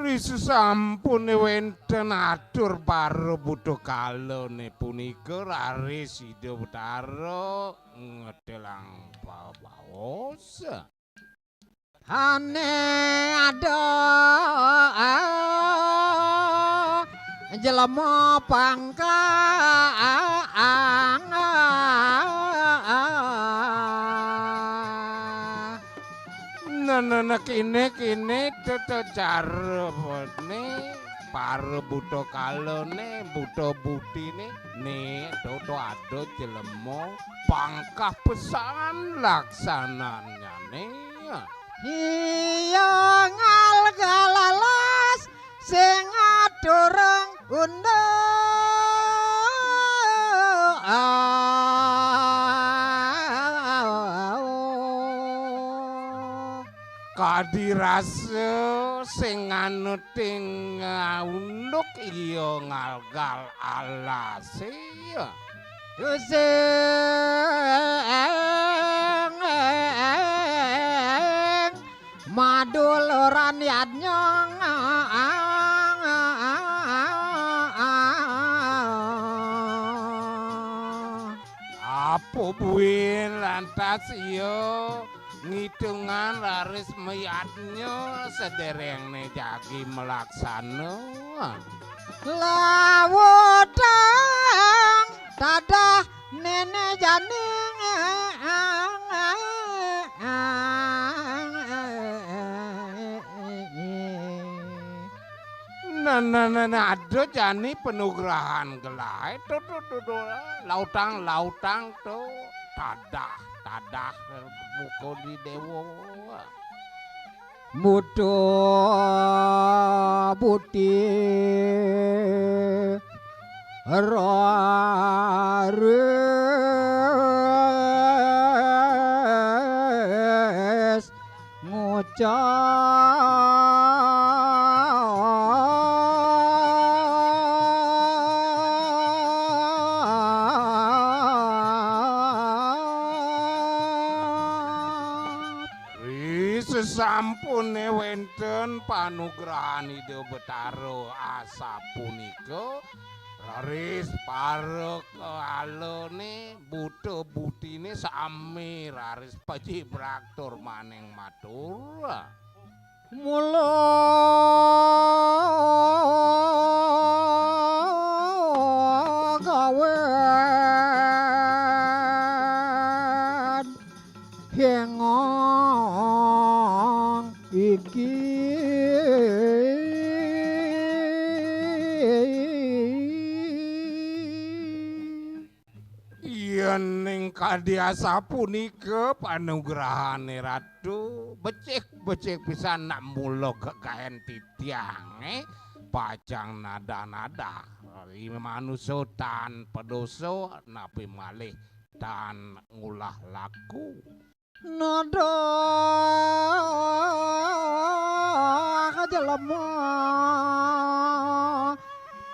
[SPEAKER 1] risu sampune wenten atur para Buddha kalane punika raris Ida Betara ngedelang pawaos
[SPEAKER 3] ane ada jelema pangkang
[SPEAKER 1] nana kene tetejarane para Buddha kalane Buddha budine ne dodo ado jelema pangkah pesan laksananyane
[SPEAKER 3] iya ngalgalalas sing adurung
[SPEAKER 1] kadirase sing anuting unduk iya ngalgal alase
[SPEAKER 3] maduluran yadnyong
[SPEAKER 1] apa buin lantas iya ngitungan laris mayatnya sedereng ne jagi melaksana
[SPEAKER 3] lawutang tadah nene janing
[SPEAKER 1] Nana ada jani penugrahan gelai tuh lautang tuh tadah buku di dewa
[SPEAKER 3] Buddha Budi raris ngucap
[SPEAKER 1] Sesampune wenten panugrahan Ida Betara asa punika raris parek alone buta butine sami raris pacibraktur maning matur.
[SPEAKER 3] Mula gawen hengong iki
[SPEAKER 1] yen ning kadhiasa punika panugrahane ratu becik pisan nak mula kekahen titiange pajang nada-nada manusa tan pedoso napi malih tan ngulah laku
[SPEAKER 3] nada kajelema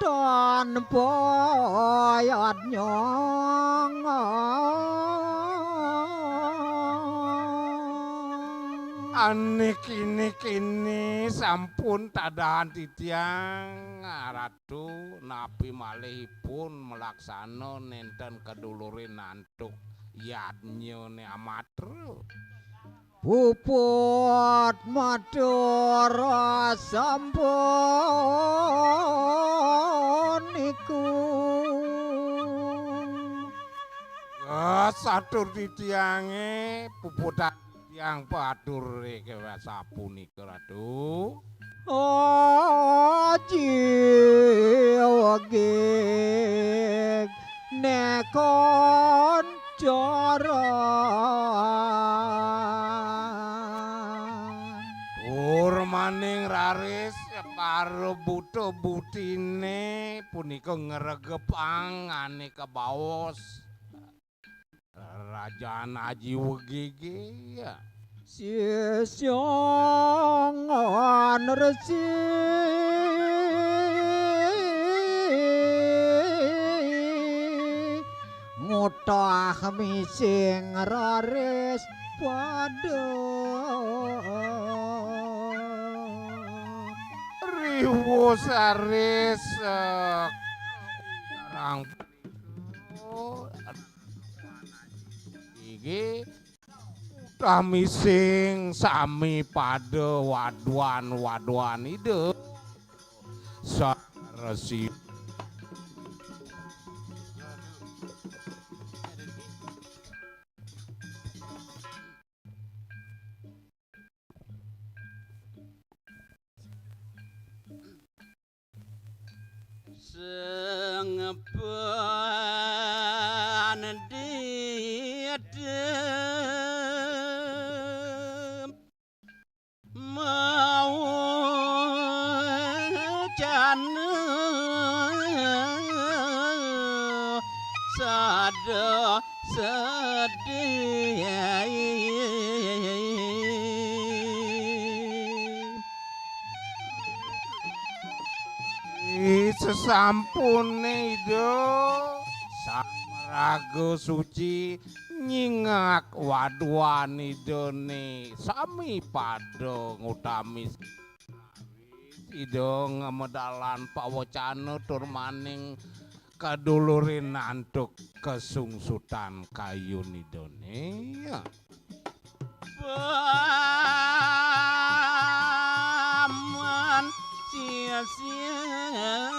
[SPEAKER 3] tanpa yat nyong
[SPEAKER 1] ane kini sampun tadahan titiang ratu napi malihipun melaksana nenten kedulurin nantuk yadnyone amatru
[SPEAKER 3] puput matur sampun iku
[SPEAKER 1] satur titiange puputan yang patur kewa sapunika ratu
[SPEAKER 3] jiwagik nekon coran
[SPEAKER 1] tur maning raris karo buta butine punika ngregep angane kebaos Rajaan Aji Wegege ya.
[SPEAKER 3] Sisyongan resi ngutah mising raris pada
[SPEAKER 1] riwo saris sarang iki kami sing sami pada waduan ide saresi
[SPEAKER 2] sengepan diadem mau jana sada sedih
[SPEAKER 1] sesampune ido samaraga suci nyingak waduan idone sami padha ngutami ido ngemedalan pawacana tur maning kadulurin antuk kesungsutan kayun idone ya.
[SPEAKER 2] Paman sia-sian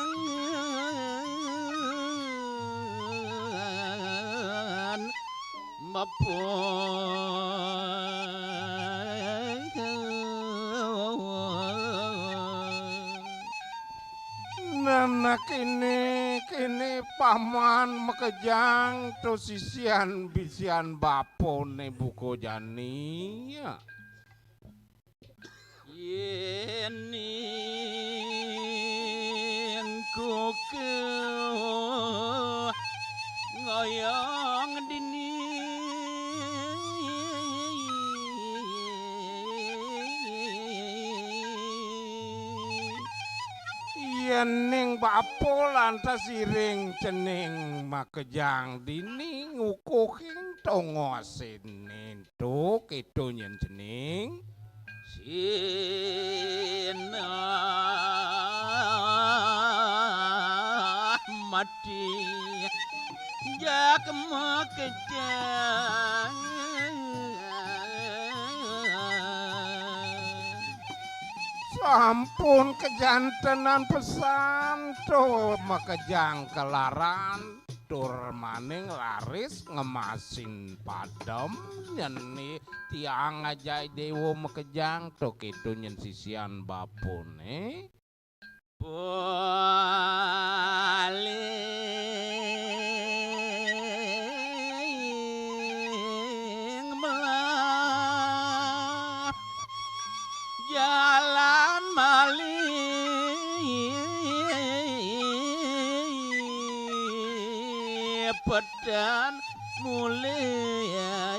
[SPEAKER 1] Nana kini paman mekejang to sisian bisian bapone buko jani ya.
[SPEAKER 2] Yening kuku ngoyong dini
[SPEAKER 1] Yening bapo lantas siring cening makejang dini ngukuking tongosin ento keto nyen cening Sina mati jak makejang
[SPEAKER 6] sampun kejantenan pesan to makejang kelaran tur maning laris ngemasin padem nyeni tiang ajai dewo makejang to kitu nyen sisian bapune
[SPEAKER 1] paling melah jalan malih pedan mulia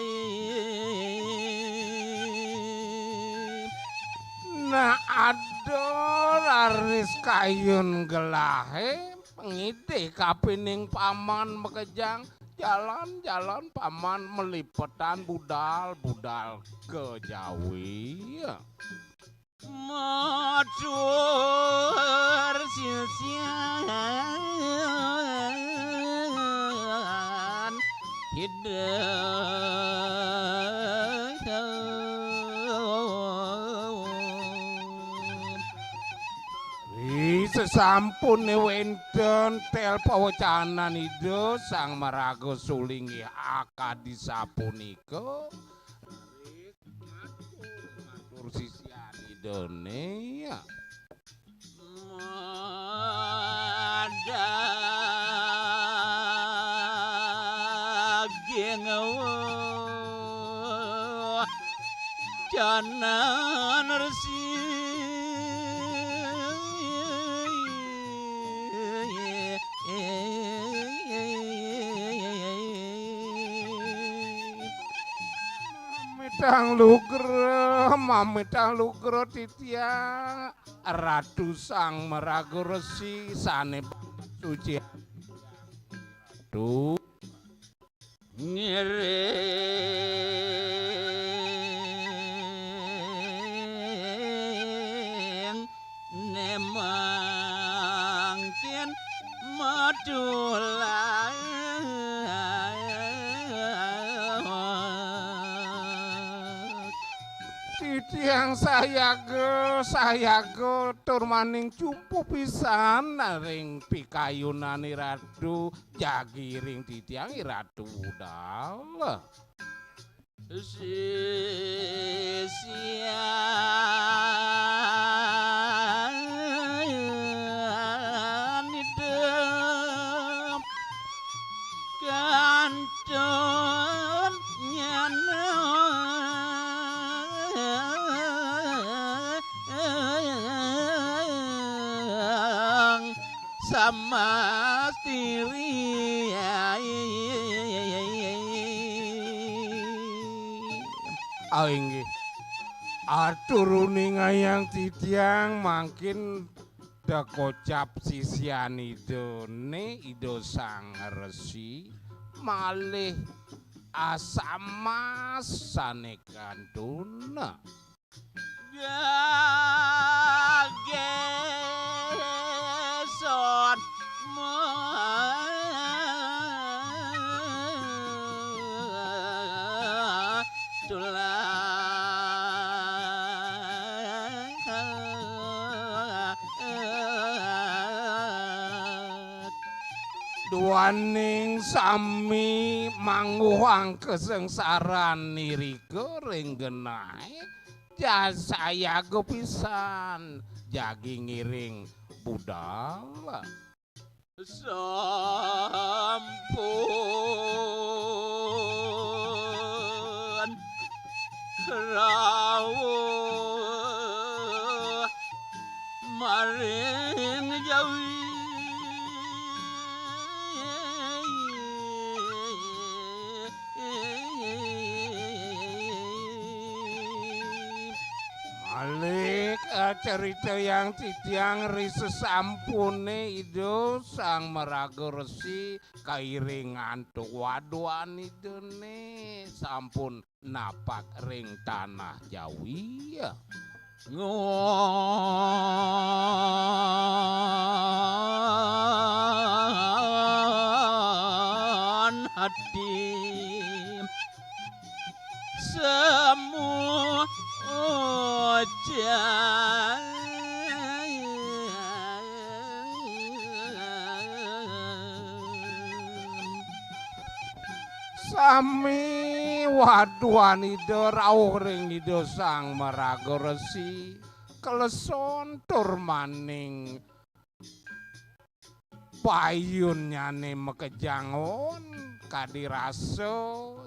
[SPEAKER 6] na ador laris kayun gelahe pengide kapining paman makejang jalan-jalan paman melipetan budal-budal ke Jawi
[SPEAKER 1] matur silsian hidup
[SPEAKER 6] sesampune wenten tel pawacanan ido sang maraga sulingi akadi sapunika matur sisian idone ya
[SPEAKER 1] daging janan resi
[SPEAKER 6] mamitang lugro titiang ratu sang merago resi sane suci tu
[SPEAKER 1] ngiring nemangkin madulai
[SPEAKER 6] titiang sayaga tur maning cumpu pisan ring pikayunane ratu jagiring titiang ratu udal
[SPEAKER 1] sisian hidup kantun nyana sama tiri
[SPEAKER 6] inggih aturuning ayang titiang mangkin dekocap sisian idone ido sang resi malih asamas sane kantuna
[SPEAKER 1] gageson
[SPEAKER 6] duaning sami manguhang kesengsaran nirika ring genahe jasaya pisan jagi ngiring budal
[SPEAKER 1] sampun rawuh maring Jawi
[SPEAKER 6] alik cerita yang titiang risa sampune ido sang maraga resi kairing antuk waduan idone sampun napak ring tanah Jawi ya.
[SPEAKER 1] Ngon hati semua
[SPEAKER 6] Sami waduan ido rawuh ring ido sang maraga resi kleson tur maning payun nyane mekejangon kadiraso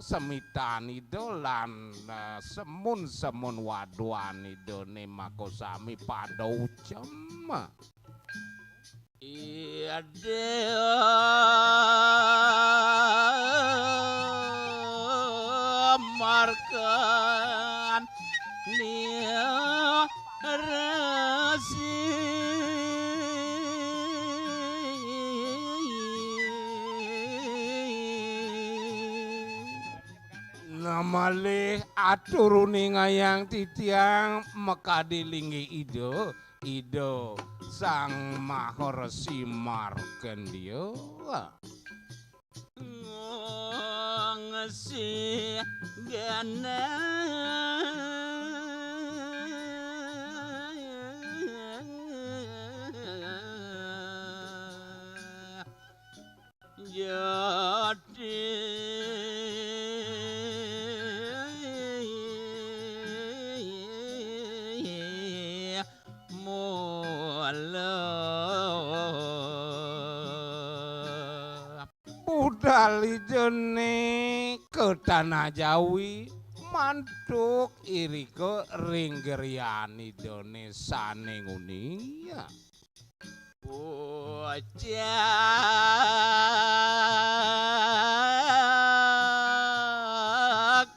[SPEAKER 6] semitan ido lan semun-semun waduan ido ne makosami pada ucem
[SPEAKER 1] iya markan nia rasi
[SPEAKER 6] namalih aturuni ngayang titiang mekadilingi ido sang mahoresi markendio
[SPEAKER 1] ngesi gana jadi
[SPEAKER 6] budal ijene ke tanah Jawi mantuk iriko ring gerian idone sane nguni ya
[SPEAKER 1] bocah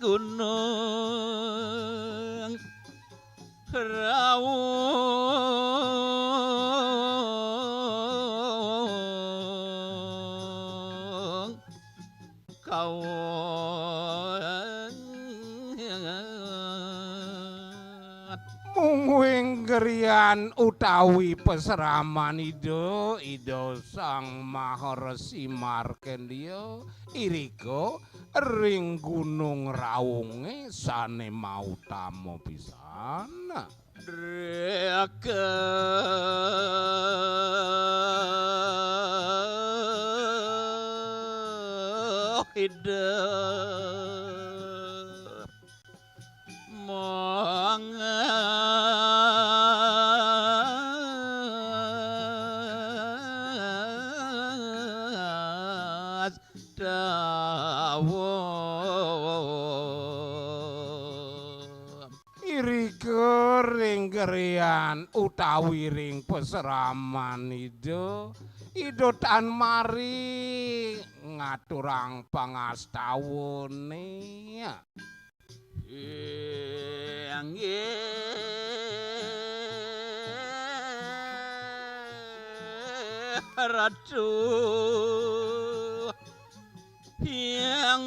[SPEAKER 1] gunung rawung kau
[SPEAKER 6] mungwing gerian utawi peseraman ido sang mahoresi markendio iriko ring gunung rawunge sane mau tamo pisan
[SPEAKER 1] Reka hidup mengas dawuh
[SPEAKER 6] iriko ring gerian utawi ring peseraman ido tan mari ngaturang pangastawone
[SPEAKER 1] yang ratu yang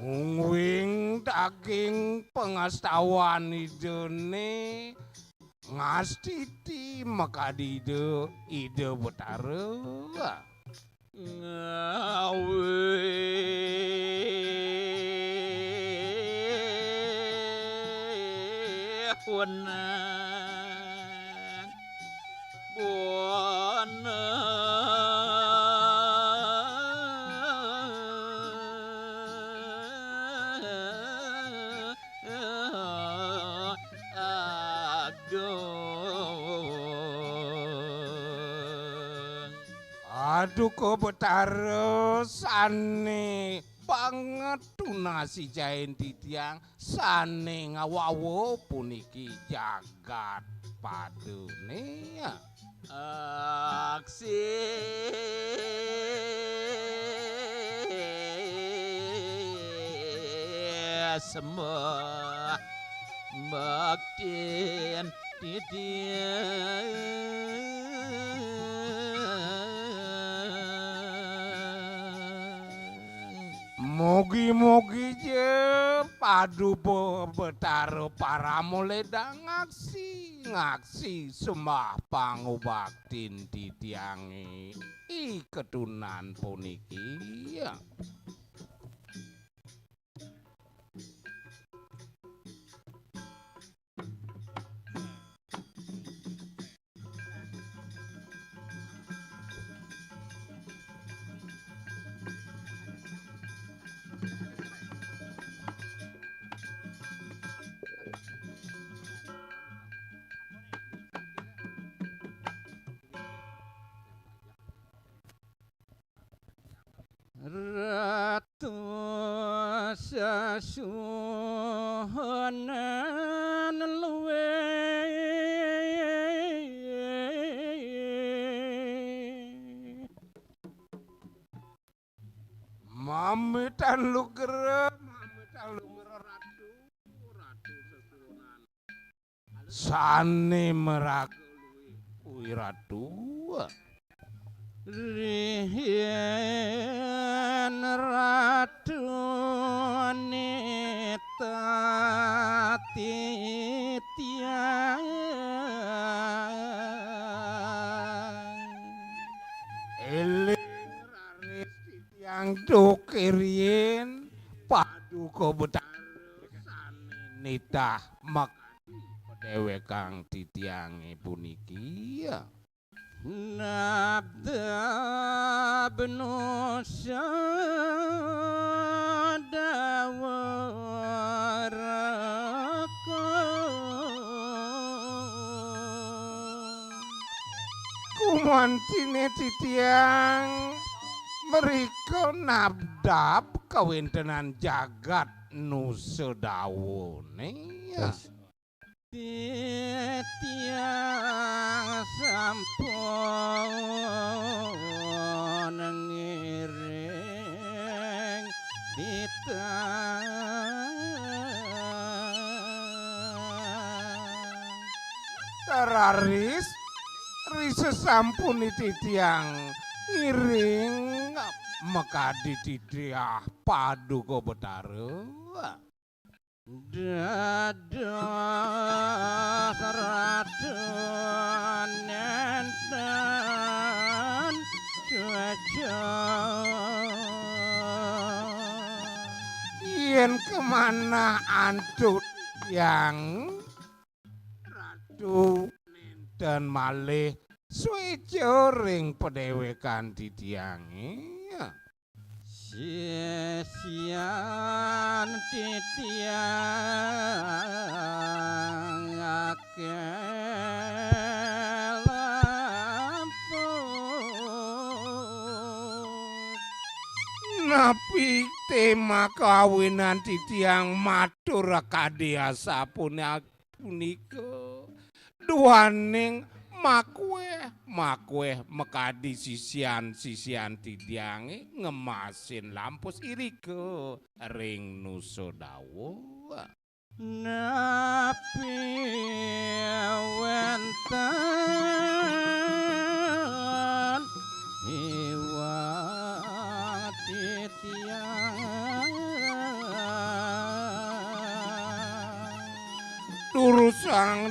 [SPEAKER 6] mungwing daging pengastawan idone ngastiti makadido ide betara
[SPEAKER 1] wenang buana
[SPEAKER 6] aduh kok betara sane banget tunasi jain titiang sane ngawawo puniki jagat padune ya
[SPEAKER 1] aksi semua baktin
[SPEAKER 6] Mogi-mogi je padu betaro para muleda ngaksi sembah pangubaktin titiangi ketunan puniki ya.
[SPEAKER 1] Ratu sasuhonan luwe
[SPEAKER 6] Mamitan lu gerem ratu sasuhonan sane merakui ratu Rihen ratu neta titiang eling raris titiang dokirien padu ko betara sane nitah makadi pedewe kang titiange puniki ya. Nabda benusa dawaraka kumantine titiang mereka nabdap kawintenan jagat nusedawone ya. Tiang sampun ngiring teraris sampun titiang ngiring mekadi tidiah paduka betara dados ratu nenten cuaca yen kemana antut yang ratu nenten malih suwejo ring pedewekan titiange Sian titiang akeh lamput napi tema kawinan titiang matur kadhiasa punika duaning makweh mekadi sisian titiange ngemasin lampus irike ring nusodawa napi wenten iwang titiang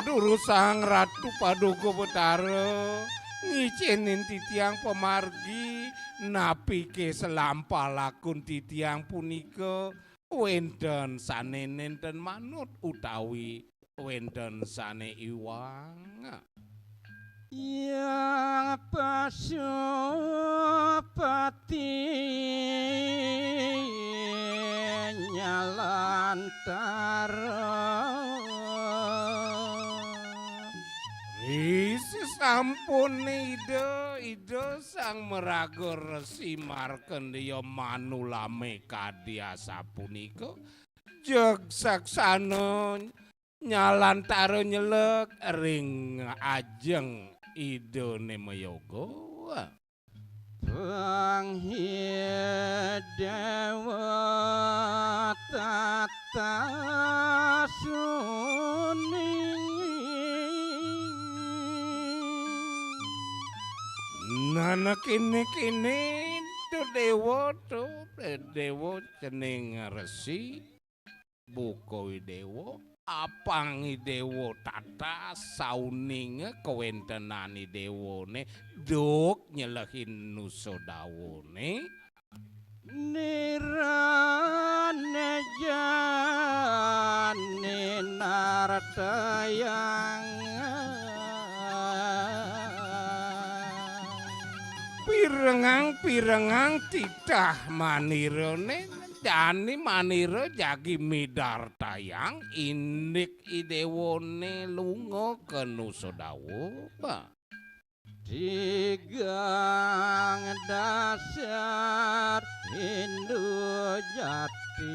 [SPEAKER 6] durusang ratu paduka betara ngicinin titiang pemargi napi ke selampalakun titiang punika wenten sane nenten manut utawi wenten sane iwang yang pasupati nyalantara sampun ide sang meraga Resi Markandeya manulame kadhiasa punika jeg saksana nyalantara nyelek ring ajeng idone mayoga.
[SPEAKER 3] Panghidewa tata suning
[SPEAKER 6] Nana kini to dewa cening resi buko dewa apang dewa tata sauning kewentenani dewone duk nyelehin nusodawone
[SPEAKER 3] nirane jane nartayang
[SPEAKER 6] pirengang titah manirone Dani manira jagi midar tayang indik idewone lunga ke Nusodawa
[SPEAKER 3] Tigang dasar Hindu jati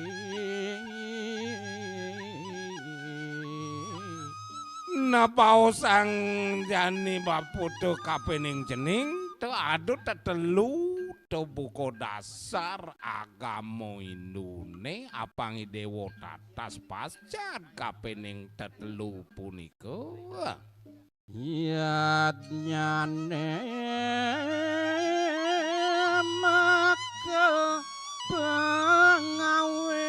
[SPEAKER 6] Napao sang jani baputo kapening jening to adu tetelu to buko dasar agama Indune apangi dewa tatas pascat kapening tetelu punika
[SPEAKER 3] Yadnyane maka pengawe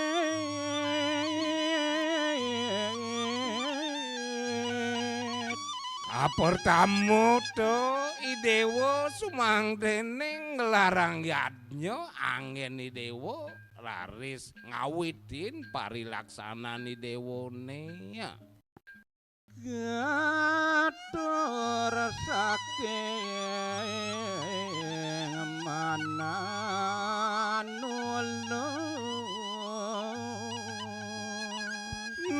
[SPEAKER 6] Pertama to idewo sumang dening nglarang yadnya angin idewo laris ngawitin parilaksanan idewone ya
[SPEAKER 3] Gator saking mana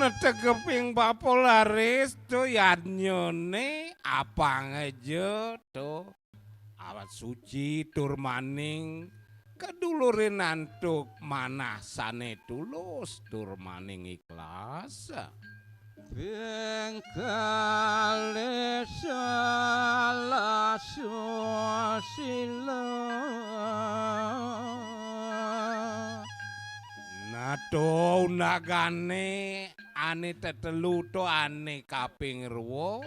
[SPEAKER 6] netegeping bapol laris to yadnyone apang aja to awat suci tur maning kedulurin antuk manasane tulus tur maning ikhlas
[SPEAKER 3] Bengkale salah susila
[SPEAKER 6] Nato nagane ane tetelu to ane kaping ruwo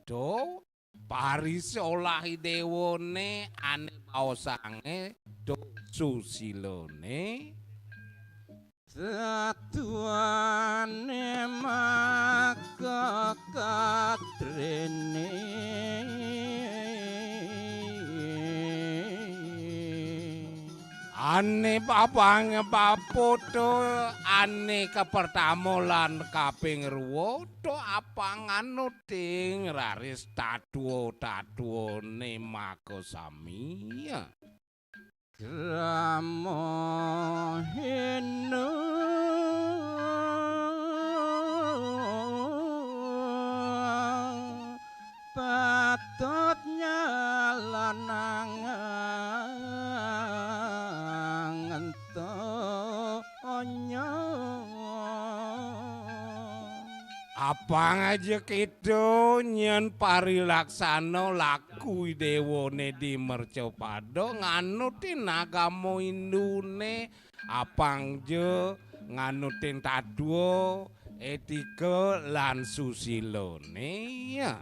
[SPEAKER 6] to paris olah idewone ane baosange to susilone
[SPEAKER 3] Satuane maka katrene
[SPEAKER 6] ane babang bapoto ane kepertamolan kaping ruwo to apangano ting raris tatuo-tatuone mako sami
[SPEAKER 3] Ramo hinu patutnya lanang entonyo
[SPEAKER 6] Apang aja gitu nyen parilaksana laku idewone di mercopado nganutin agama Indune apang je nganutin taduo etika lan susilone ya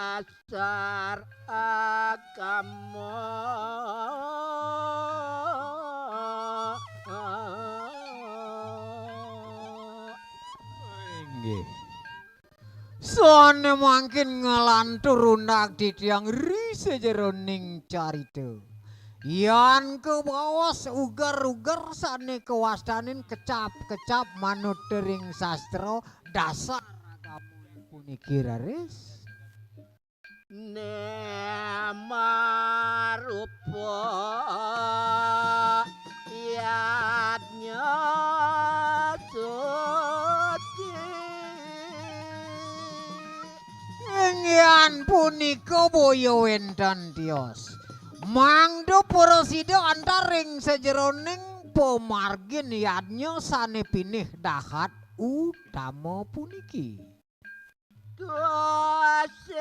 [SPEAKER 3] dasar agama Soane mangkin ngelantur unak di tiang rise jeroning carita Yan ke bawas uger-uger sane kewastanin kecap-kecap manut tering sastra dasar agama puniki raris.
[SPEAKER 2] Nema rupa yadnya suci.
[SPEAKER 3] Ingyan punika boyo wenten tios. Mangdo porosida antaring sejeroning pemargin yadnya sane pinih dahat utama puniki.
[SPEAKER 2] Tuaseng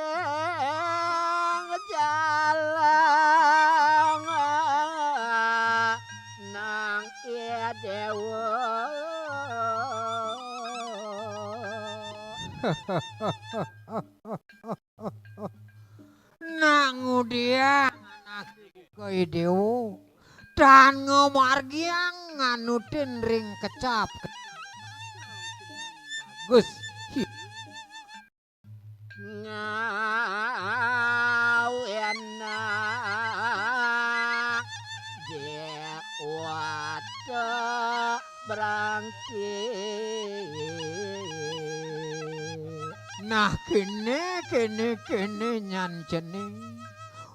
[SPEAKER 2] jalang nang iya dewa.
[SPEAKER 3] Nangudiang anak kay dewo dan ngomargiang nganutin ring kecap bagus
[SPEAKER 2] Ngawena dewata berangki.
[SPEAKER 3] nah kene nyancening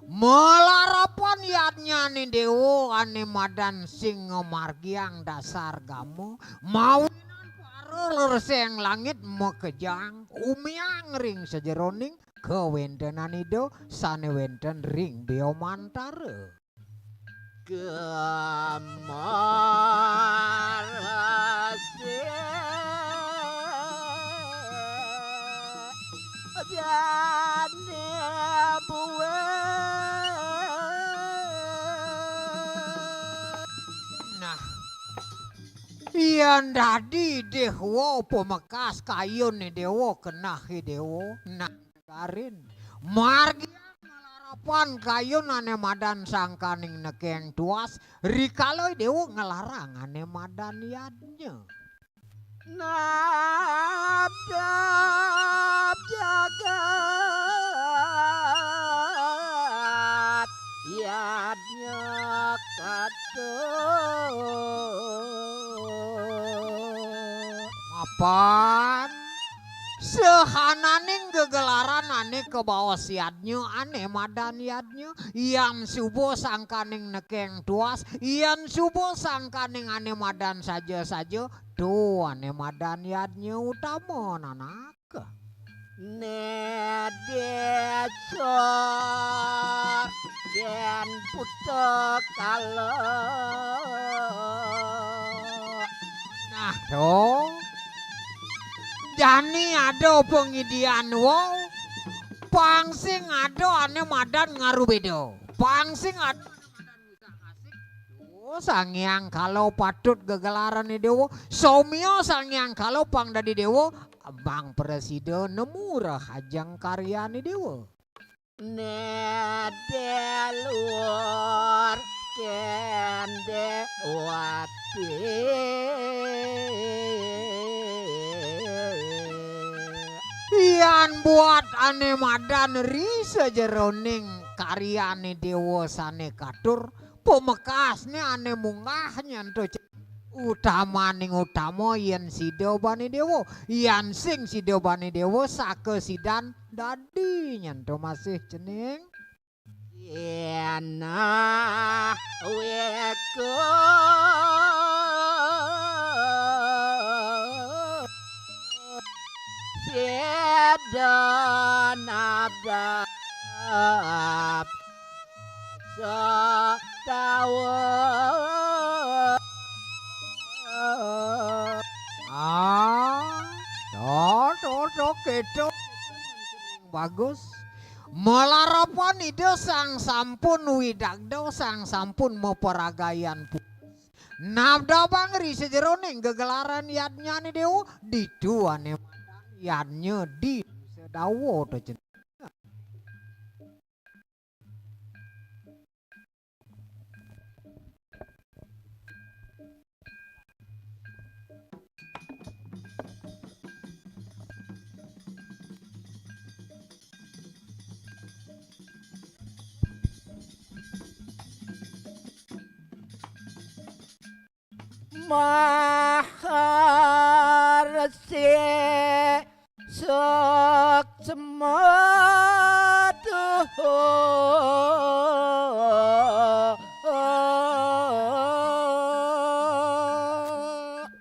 [SPEAKER 3] melarapan yadnya ni dewo ane madan sing ngomargiang dasar gamu mau parulur seng langit mekejang umiang ring sejeroning kewentenan ido sane wenten ring biomantara
[SPEAKER 2] Jane buwe.
[SPEAKER 3] nah Iyan dadi dewo pemekas kayu ni dewo kenahi dewo nah karin margi malarapan kayu ane madan sangkaning nekeng tuas rikaloi dewo ngelarang ane madan yadnya
[SPEAKER 2] Nadab jagat yadnya
[SPEAKER 3] Mapan sehananing gegelaran ane ke bawah siadnya ane madan yadnya ian subuh sangkaning nekeng tuas ian subuh sangkaning ane madan saja tuh ane madan yadnya utama nanak
[SPEAKER 2] Nedesor den putek kalo.
[SPEAKER 3] nah tuh Jani ada pengidian wow pangsing ada ane madan ngarubedo pangsing ada sangyang kalau patut gegelaran ni dewo somio sangyang kalau pang dadi dewo bang presiden nemurah hajang karya ni dewo
[SPEAKER 2] Nedelur kende wati.
[SPEAKER 3] Ian buat ane madan ri sejeroning karya ni dewo sane katur pemekasnya ane munggah nyanto utama yen sido bani dewo yan sing sido bani dewo sake sidan dadi nyanto masih cening
[SPEAKER 2] Yena weko sedon adab setawa
[SPEAKER 3] keto bagus melarapan ide sang sampun widagdo sang sampun meperagayan nabda bangri sejeroning gegelaran yadnya ni dewo diduane yadnya di sedawo to maharsi saksematu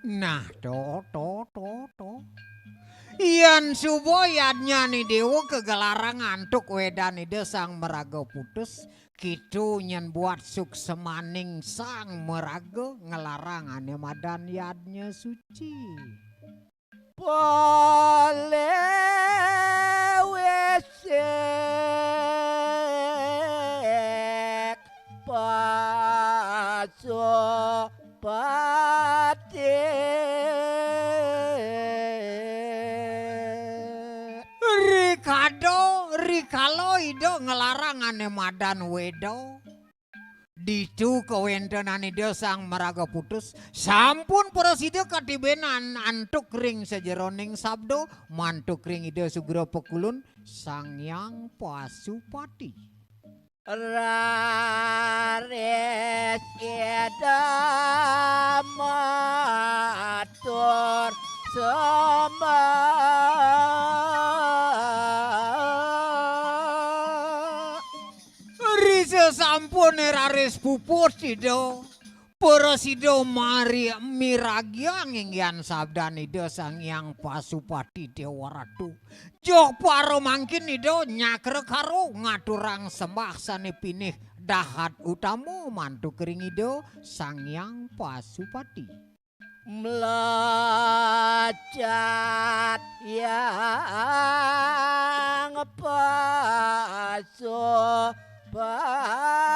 [SPEAKER 3] nah to Ian suboyan nyani dewa kegelarang antuk wedani desang meraga putus kitu nyen buat suksemaning sang meraga ngelarang ane madan yadnya suci polewesek paso pate Rikalo ido ngelarang ane madan wedo ditu kewentenan ido sang meraga putus sampun presida katibenan antuk ring sejeroning sabdo mantuk ring ido sugro pekulun sang yang pasupati rares eda matur sama sampun raris pupus ido perasido mari miragyang ingyan sabdan ido sang yang pasupati dewa ratu jok paro mangkin ido nyakre karo ngaturang sembah sane pinih dahat utama mantu kering ido sang yang pasupati melacat yang pasu Bate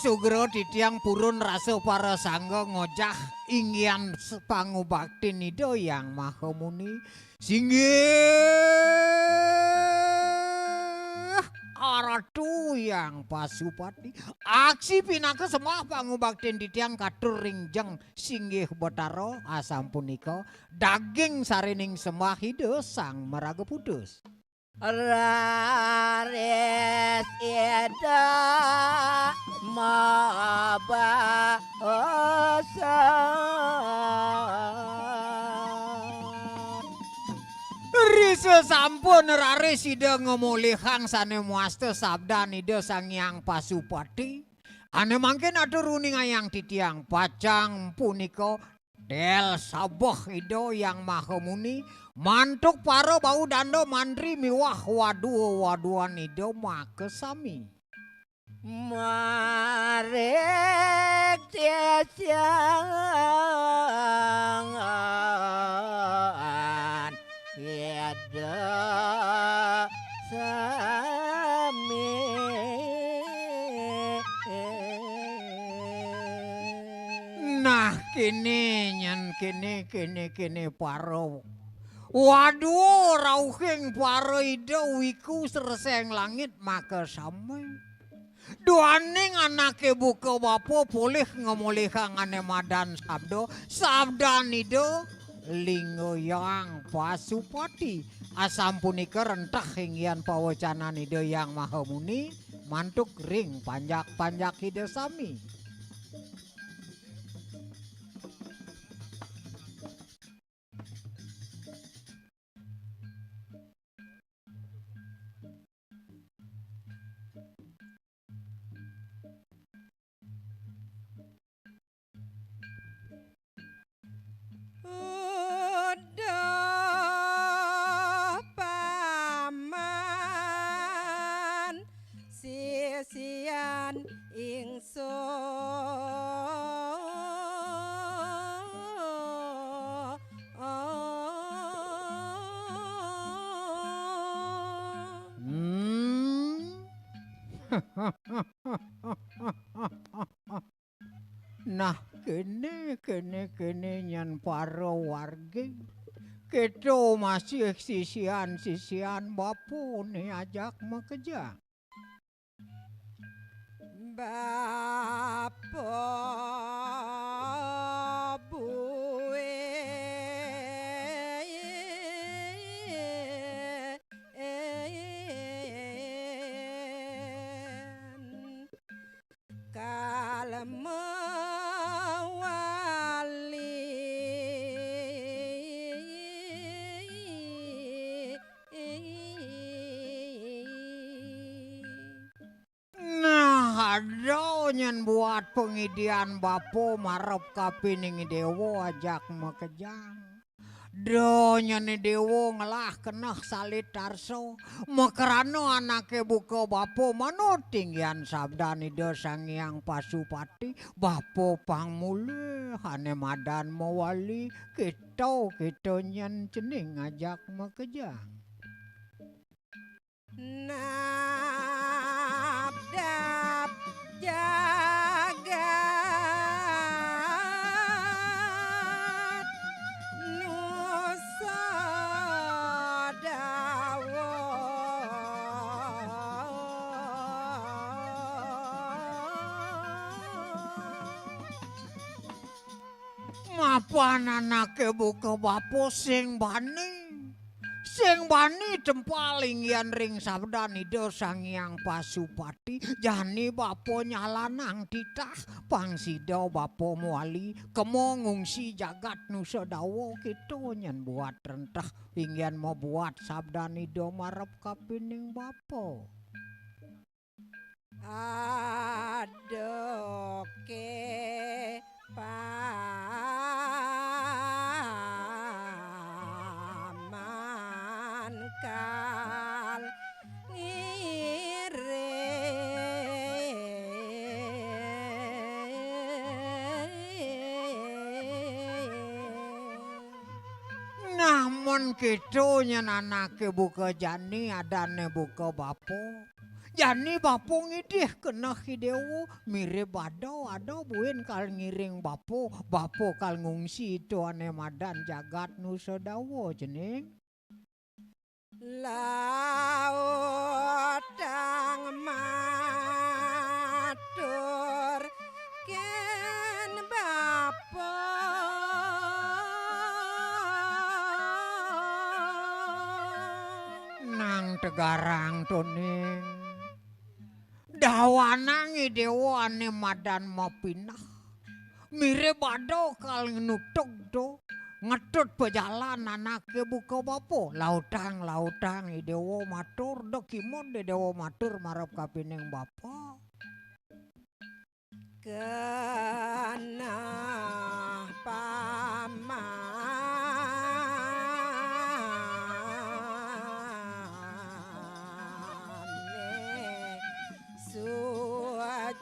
[SPEAKER 3] Sugro titiang purun raso para sangga ngojah ingyan pangubakti nido yang maha muni singgih aratu yang pasupati aksi pinaka semua pangubakti titiang katur ringjeng singgih betaro asam punika daging sarining semua hidup sang meraga putus rares eda maba Risa sampun raris ida ngemulihang sane muaste sabdan ida sang yang pasupati ane mangkin atur runing ayang titiang pacang punika del saboh ido yang maha muni mantuk paro bau dando mandri miwah waduan ido makesami marek tiasiangan yada sami nah kini nyan kini paro waduh rauhing paro ida wiku sereseng langit maka samai duaning anake buka bapo poleh ngemolehang ane madan sabdan ida linggo yang pasupati asam punika rentah hinggian pawacanan ida yang maha muni mantuk ring panjak ida sami
[SPEAKER 5] sisian
[SPEAKER 3] nah kene nyan para warga keto masih sisian bapu ne ajak makeja
[SPEAKER 5] Bapa buwe
[SPEAKER 3] Nah, ada nyen buat pengidian bapo marep kapining dewo ajak makejang. Do nyen dewo ngelah kenah salit tarso. Makerano anake buka bapo manotinggian sabdani do sang yang pasupati. Bapo pangmule hane madan mawali kita nyen cening ajak makejang.
[SPEAKER 5] Nabdap jagat Nusa Dawa
[SPEAKER 3] Mapan anake buka bapo sing bani. Sing bani tempaling yan ring sabdani do sang yang pasupati. Jani bapo nyalanang titah pangsido bapo muali. Kemo ngungsi jagat Nusa Dawa gitu nyen buat rentah. Ingin mau buat sabdani do marep kapining bapo.
[SPEAKER 5] Adoke paman kal
[SPEAKER 3] Namun gitu nyen anake buka jani adane buka bapo. Jani bapo ngidih kena hidewo mirip ada buin kal ngiring bapo kal ngungsi itu ane madan jagat Nusa Dawa jening.
[SPEAKER 5] Lautang matur ken bapo
[SPEAKER 3] Nang tegarang tuning. Dawana ngidewo ane madan mapinah. Mirip ada kal nutuk do. Ngetut pejalan anake buka bapo. Lautang idewo matur do kimon dewo matur marap kapining bapo.
[SPEAKER 5] Kena pamane suajati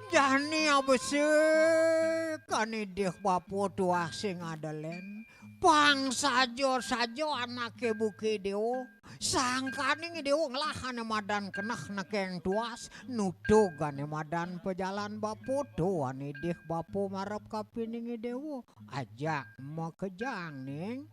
[SPEAKER 3] Jani abesek kanidih bapo tuah sing adalen. Pang sajo anake buki dewo. Sangkane dewo ngelahane madan kenah nakeng tuas. Nutug ane madan pejalan bapo do ane dih bapo marap kapining dewo. Ajak makejang ning.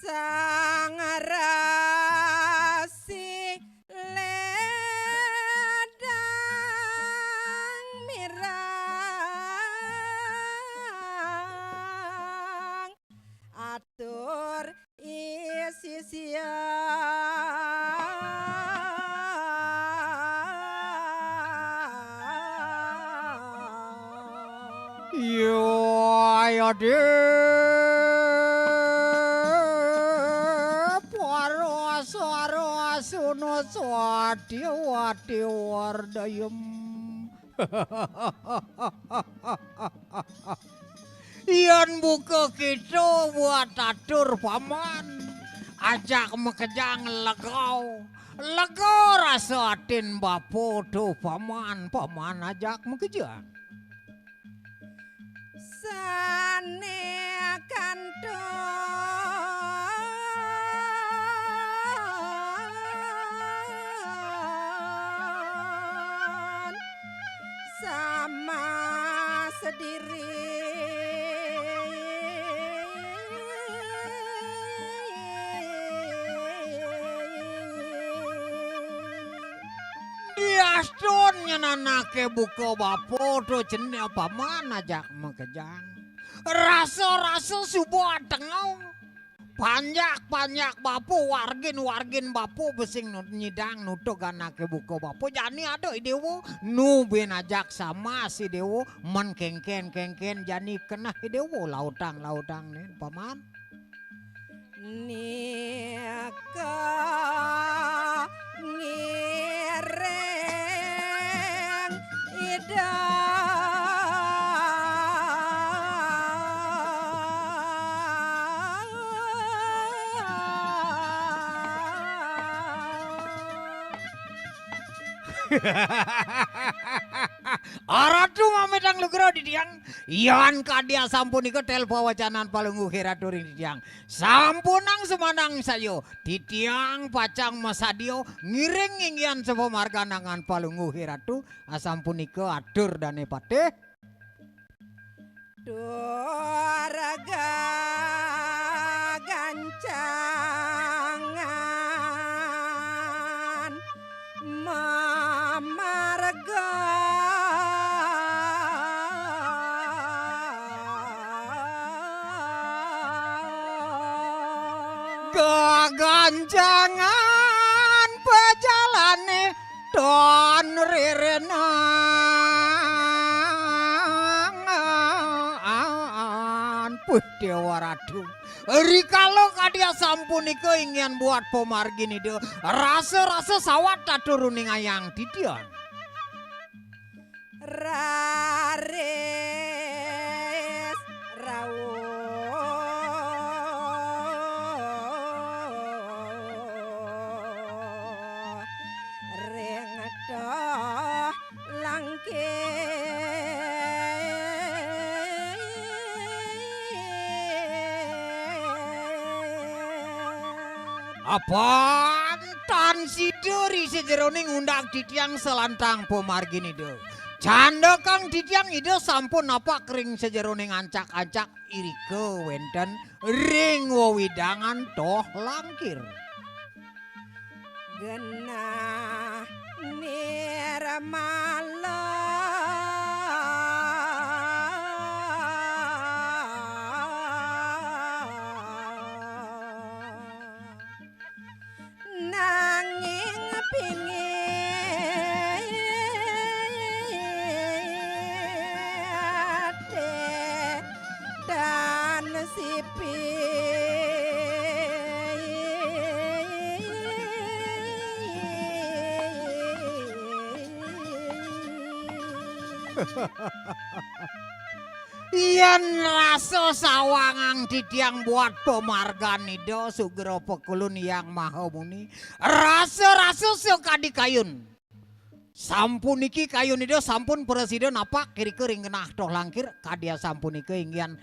[SPEAKER 5] Sang rasi ledang mirang atur isi
[SPEAKER 3] Yo ayo Suno swati wati wardayem. Iyan buka kita buat atur paman. Ajak makejang legau. Legau rasa atin bapo tu paman ajak makejang.
[SPEAKER 5] Sane kantor sama
[SPEAKER 3] Astun nyenanake buka bapo to cenah paman ajak mekejang. Rasa-rasa subuh tengau. Panjak bapo wargin bapo besing nyidang nutuk anake buka bapo. Jani ada idewo nu ben ajak sama si dewo men kengken jani kena idewo lautang nih paman.
[SPEAKER 5] Nika ngireng
[SPEAKER 3] Aratu mamedang lugro di tiang. Yan kadia sampun iko telpo wacanan palunggu heraturing di tiang. Sampunang semanang sayo. Di tiang pacang masadio ngiring ingyan sepo marganangan palunggu heratu. Asampun iko atur dane pate.
[SPEAKER 5] Duraga gancangan mamarga
[SPEAKER 3] Kegancangan pejalane don rirenang puh dewa ratu. Rikalo kadia sampun iko ingin buat pemargin itu rasa-rasa sawat tak turuning ayang tidian.
[SPEAKER 5] rares rawo rengdo langke
[SPEAKER 3] Apaan tan siduri sejeroning undang titiang selantang pemargin itu. Canda kang titiang itu sampun apa kering sejeroning ancak-ancak irike wenten ring wewidangan toh langkir.
[SPEAKER 5] genah nirmala nanging pingin dan
[SPEAKER 3] Yen raso sawangang titiang buat pemargan ido sugero pekulun yang maha muni. Raso-raso sekadi kayun. Sampun iki kayun ido sampun presiden apa kiri-kering genah toh langkir. Kadia sampun iki ingin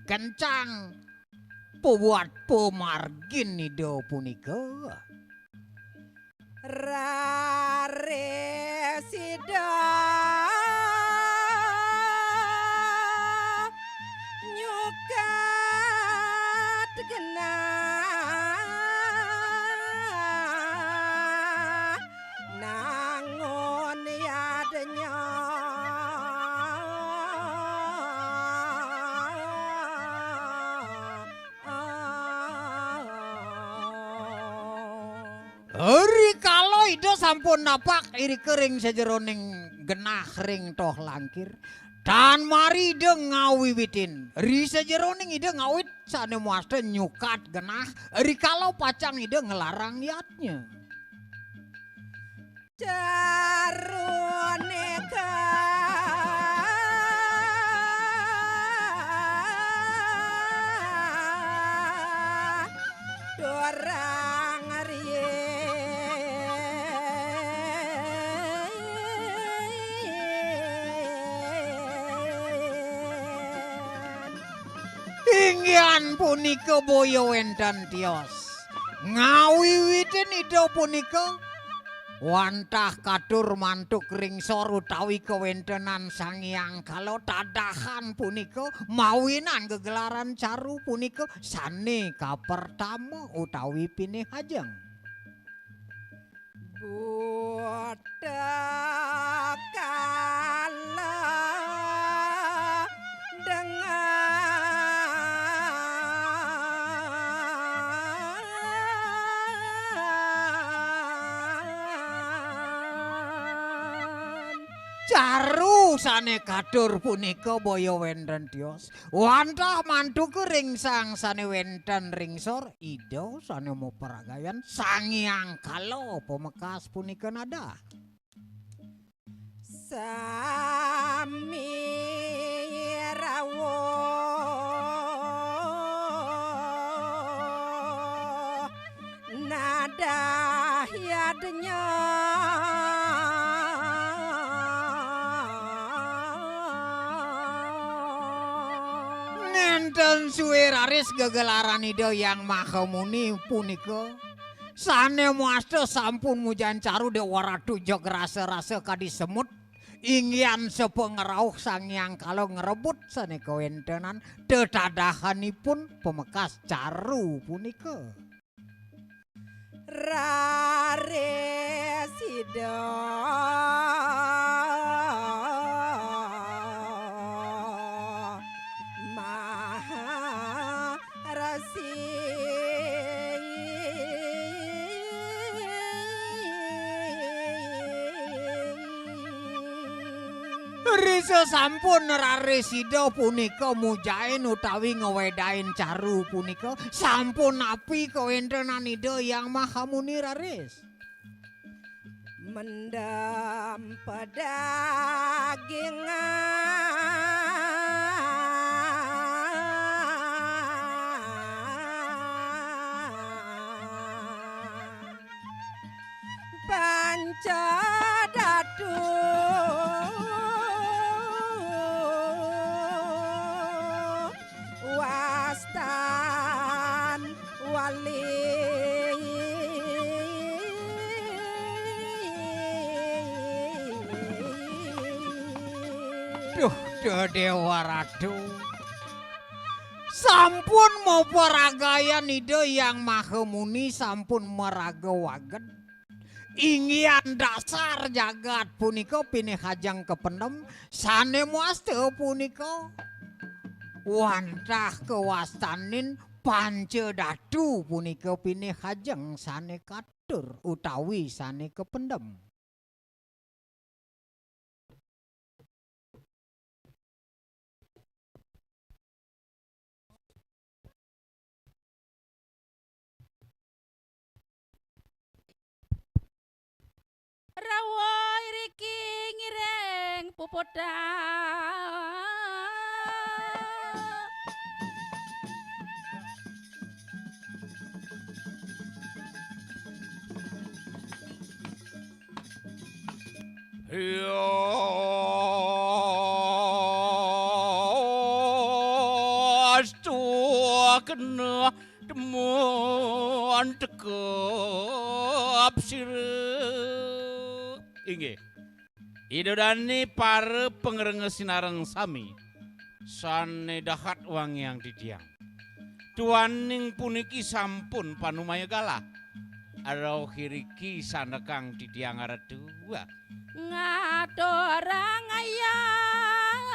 [SPEAKER 3] kencang. Buat pemargin ido punika.
[SPEAKER 5] raresida nyukat genah nangon yadnya
[SPEAKER 3] Hari kalau itu sampun napak iri kering sejeroning genah ring toh langkir. Dan mari ide ngawiwitin. Ri sejeroning ide ngawit sane muaste nyukat genah. Ri kalau pacang ide ngelarang niatnya.
[SPEAKER 5] Caruneka dorang
[SPEAKER 3] Ingyan punika boyo wenten tios. Ngawiwitin ide punika wantah katur mantuk ring sor utawi kewentenan sangyang kalau tadahan punika mawinan gegelaran caru punika sane kapertama utawi pinih hajeng.
[SPEAKER 5] Budak kala
[SPEAKER 3] Caru sane kadur punika boyo wenten tios. Wantah mantuku ringsang sane wenten ringsor. Ido sane mau peragayan sangyang kalo pemekas punika nada.
[SPEAKER 5] Sami rawo nada yadnya
[SPEAKER 3] Nenten suwe raris gegelaran ido yang mahamuni punika. Sane muasto sampun mujan caru dewaratu jog rasa-rasa kadi semut. Ingyan sepengerauh sangyang kalau ngerebut sane kewentenan tetadahanipun pemekas caru punika.
[SPEAKER 5] Rare sido maha rasi
[SPEAKER 3] Risa sampun raresida punika mujain utawi ngewedain caru punika sampun api kewentenan ida yang maha muni raris.
[SPEAKER 5] mendam pedagingan panca dadu wastan wali
[SPEAKER 3] Duh dewa ratu. Sampun mau peragayan ide yang maha muni sampun meragawagen. Ingyan dasar jagat punika pinih hajang kependem sane muaste punika. Wantah kewastanin panca dadu punika pinih hajang sane katur utawi sane kependem.
[SPEAKER 7] Rawo iriki ngireng pupoda
[SPEAKER 6] Yo astu kena demuan tekap sireup inggih idodani para pengerenge sinareng sami sane dahat wangiang didiang tuaning puniki sampun panumaya galah arau hiriki sanekang didiang aradua
[SPEAKER 7] ngadorang ayang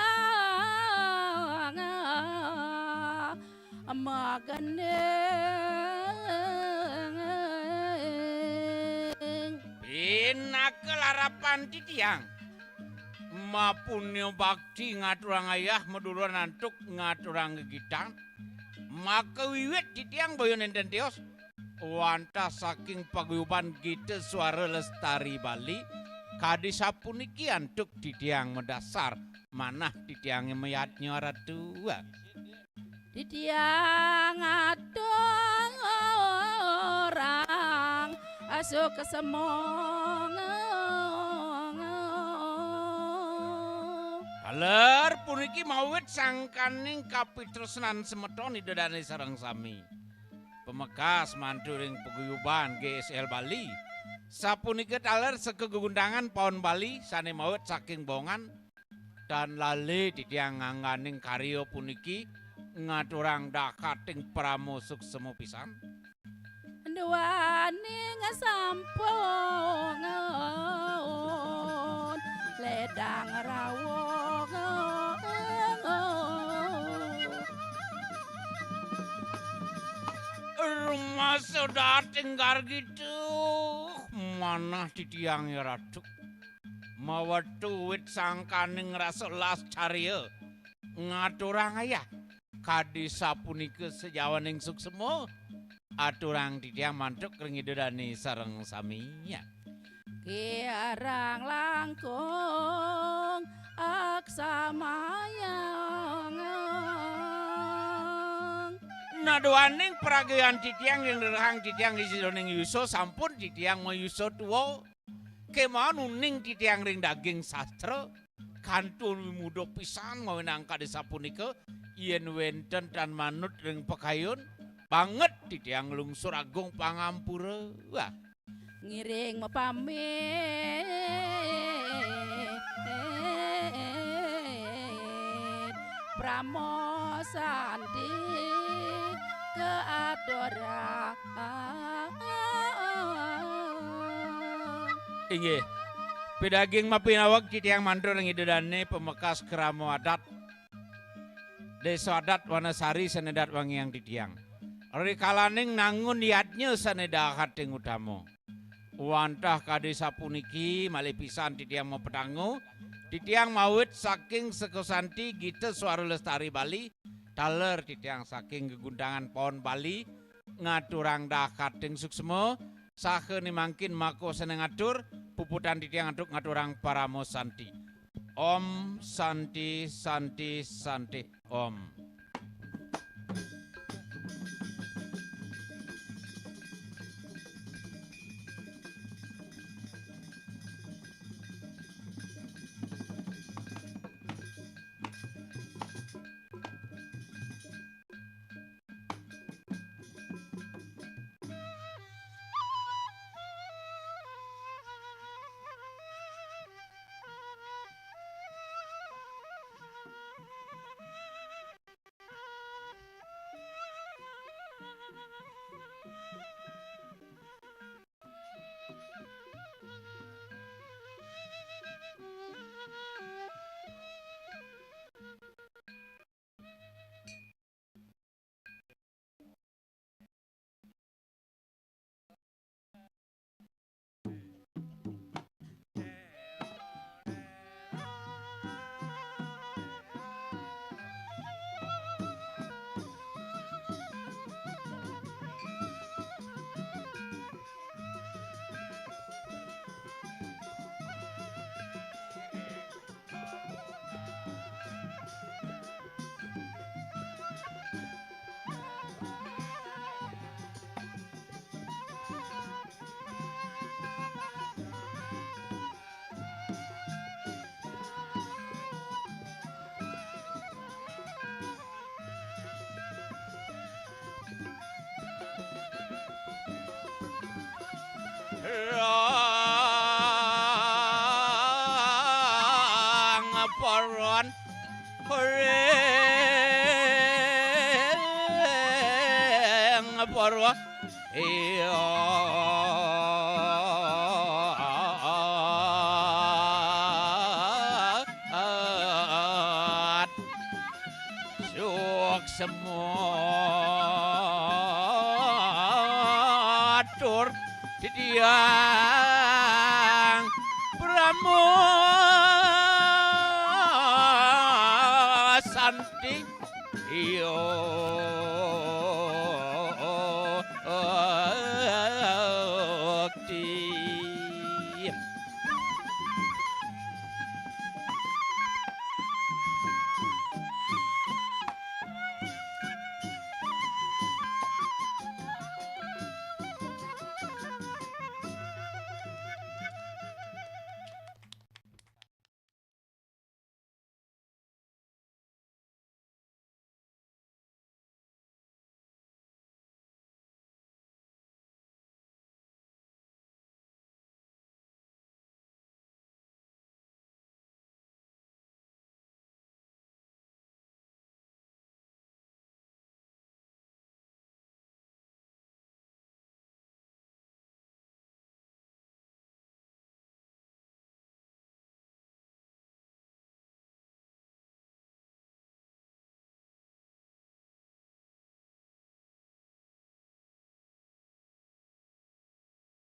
[SPEAKER 7] maganeng
[SPEAKER 6] Pinakel harapan didiang mapunyo bakti ngaturang ayah meduluran antuk ngaturang gegitang maka wiwit didiang boyo nenten tios wanta saking paguyuban kita suara lestari Bali kadi sapuniki antuk didiang mendasar manah didiang meyatnya aratua
[SPEAKER 7] didiang adong orang asuk kesemong
[SPEAKER 6] Aler puniki mawit sangkaning kapitresnan semeton idodane sareng sami pemekas manturing paguyuban GSL Bali sapunika taler sekegundangan paon Bali sane mawit saking bongan dan lali didiang ngangganing karyo puniki ngaturang dakating pramusuk semu pisan
[SPEAKER 7] duaning sampung ledang rawong
[SPEAKER 6] rumah sudah tinggal gitu mana titiangnya ratu mawa duit sangkaning rasolas cariya ngaturang ayah kadi sapunike sejawaning suksemo aturang titiang mantuk ringidodani sareng saminya
[SPEAKER 7] kirang langkung aksamayang
[SPEAKER 6] naduaning peragaan titiang yang derhang titiang isidoning yuso sampun titiang mo yuso tuwo kemana ning titiang ring daging sastra kantun mudo pisan ngawin angka desa punika yen wenten dan manut ring pekayun banget titiang lungsur agung pangampura wah
[SPEAKER 7] ngiring mapamit pramosanti ke adora
[SPEAKER 6] inggih pedaging mapinawag titiang mandur ing idodane pemekas keramo adat desa adat Wanasari sanedat wangiang titiang rikalaning nangun yatnya sanedahat ing utama wantah kadesa puniki malih pisan titiang mau pedangu titiang mawit saking sekosanti Gite Suara Lestari Bali taler titiang saking gegundangan pohon Bali ngaturang dakat ting suksemo sahe nimangkin mako seneng ngatur puputan titiang aduk ngaturang paramo santi om santi santi santi om. Ngaporon ngaporwa iyo suk semua tur titiang Brahmo santi iyo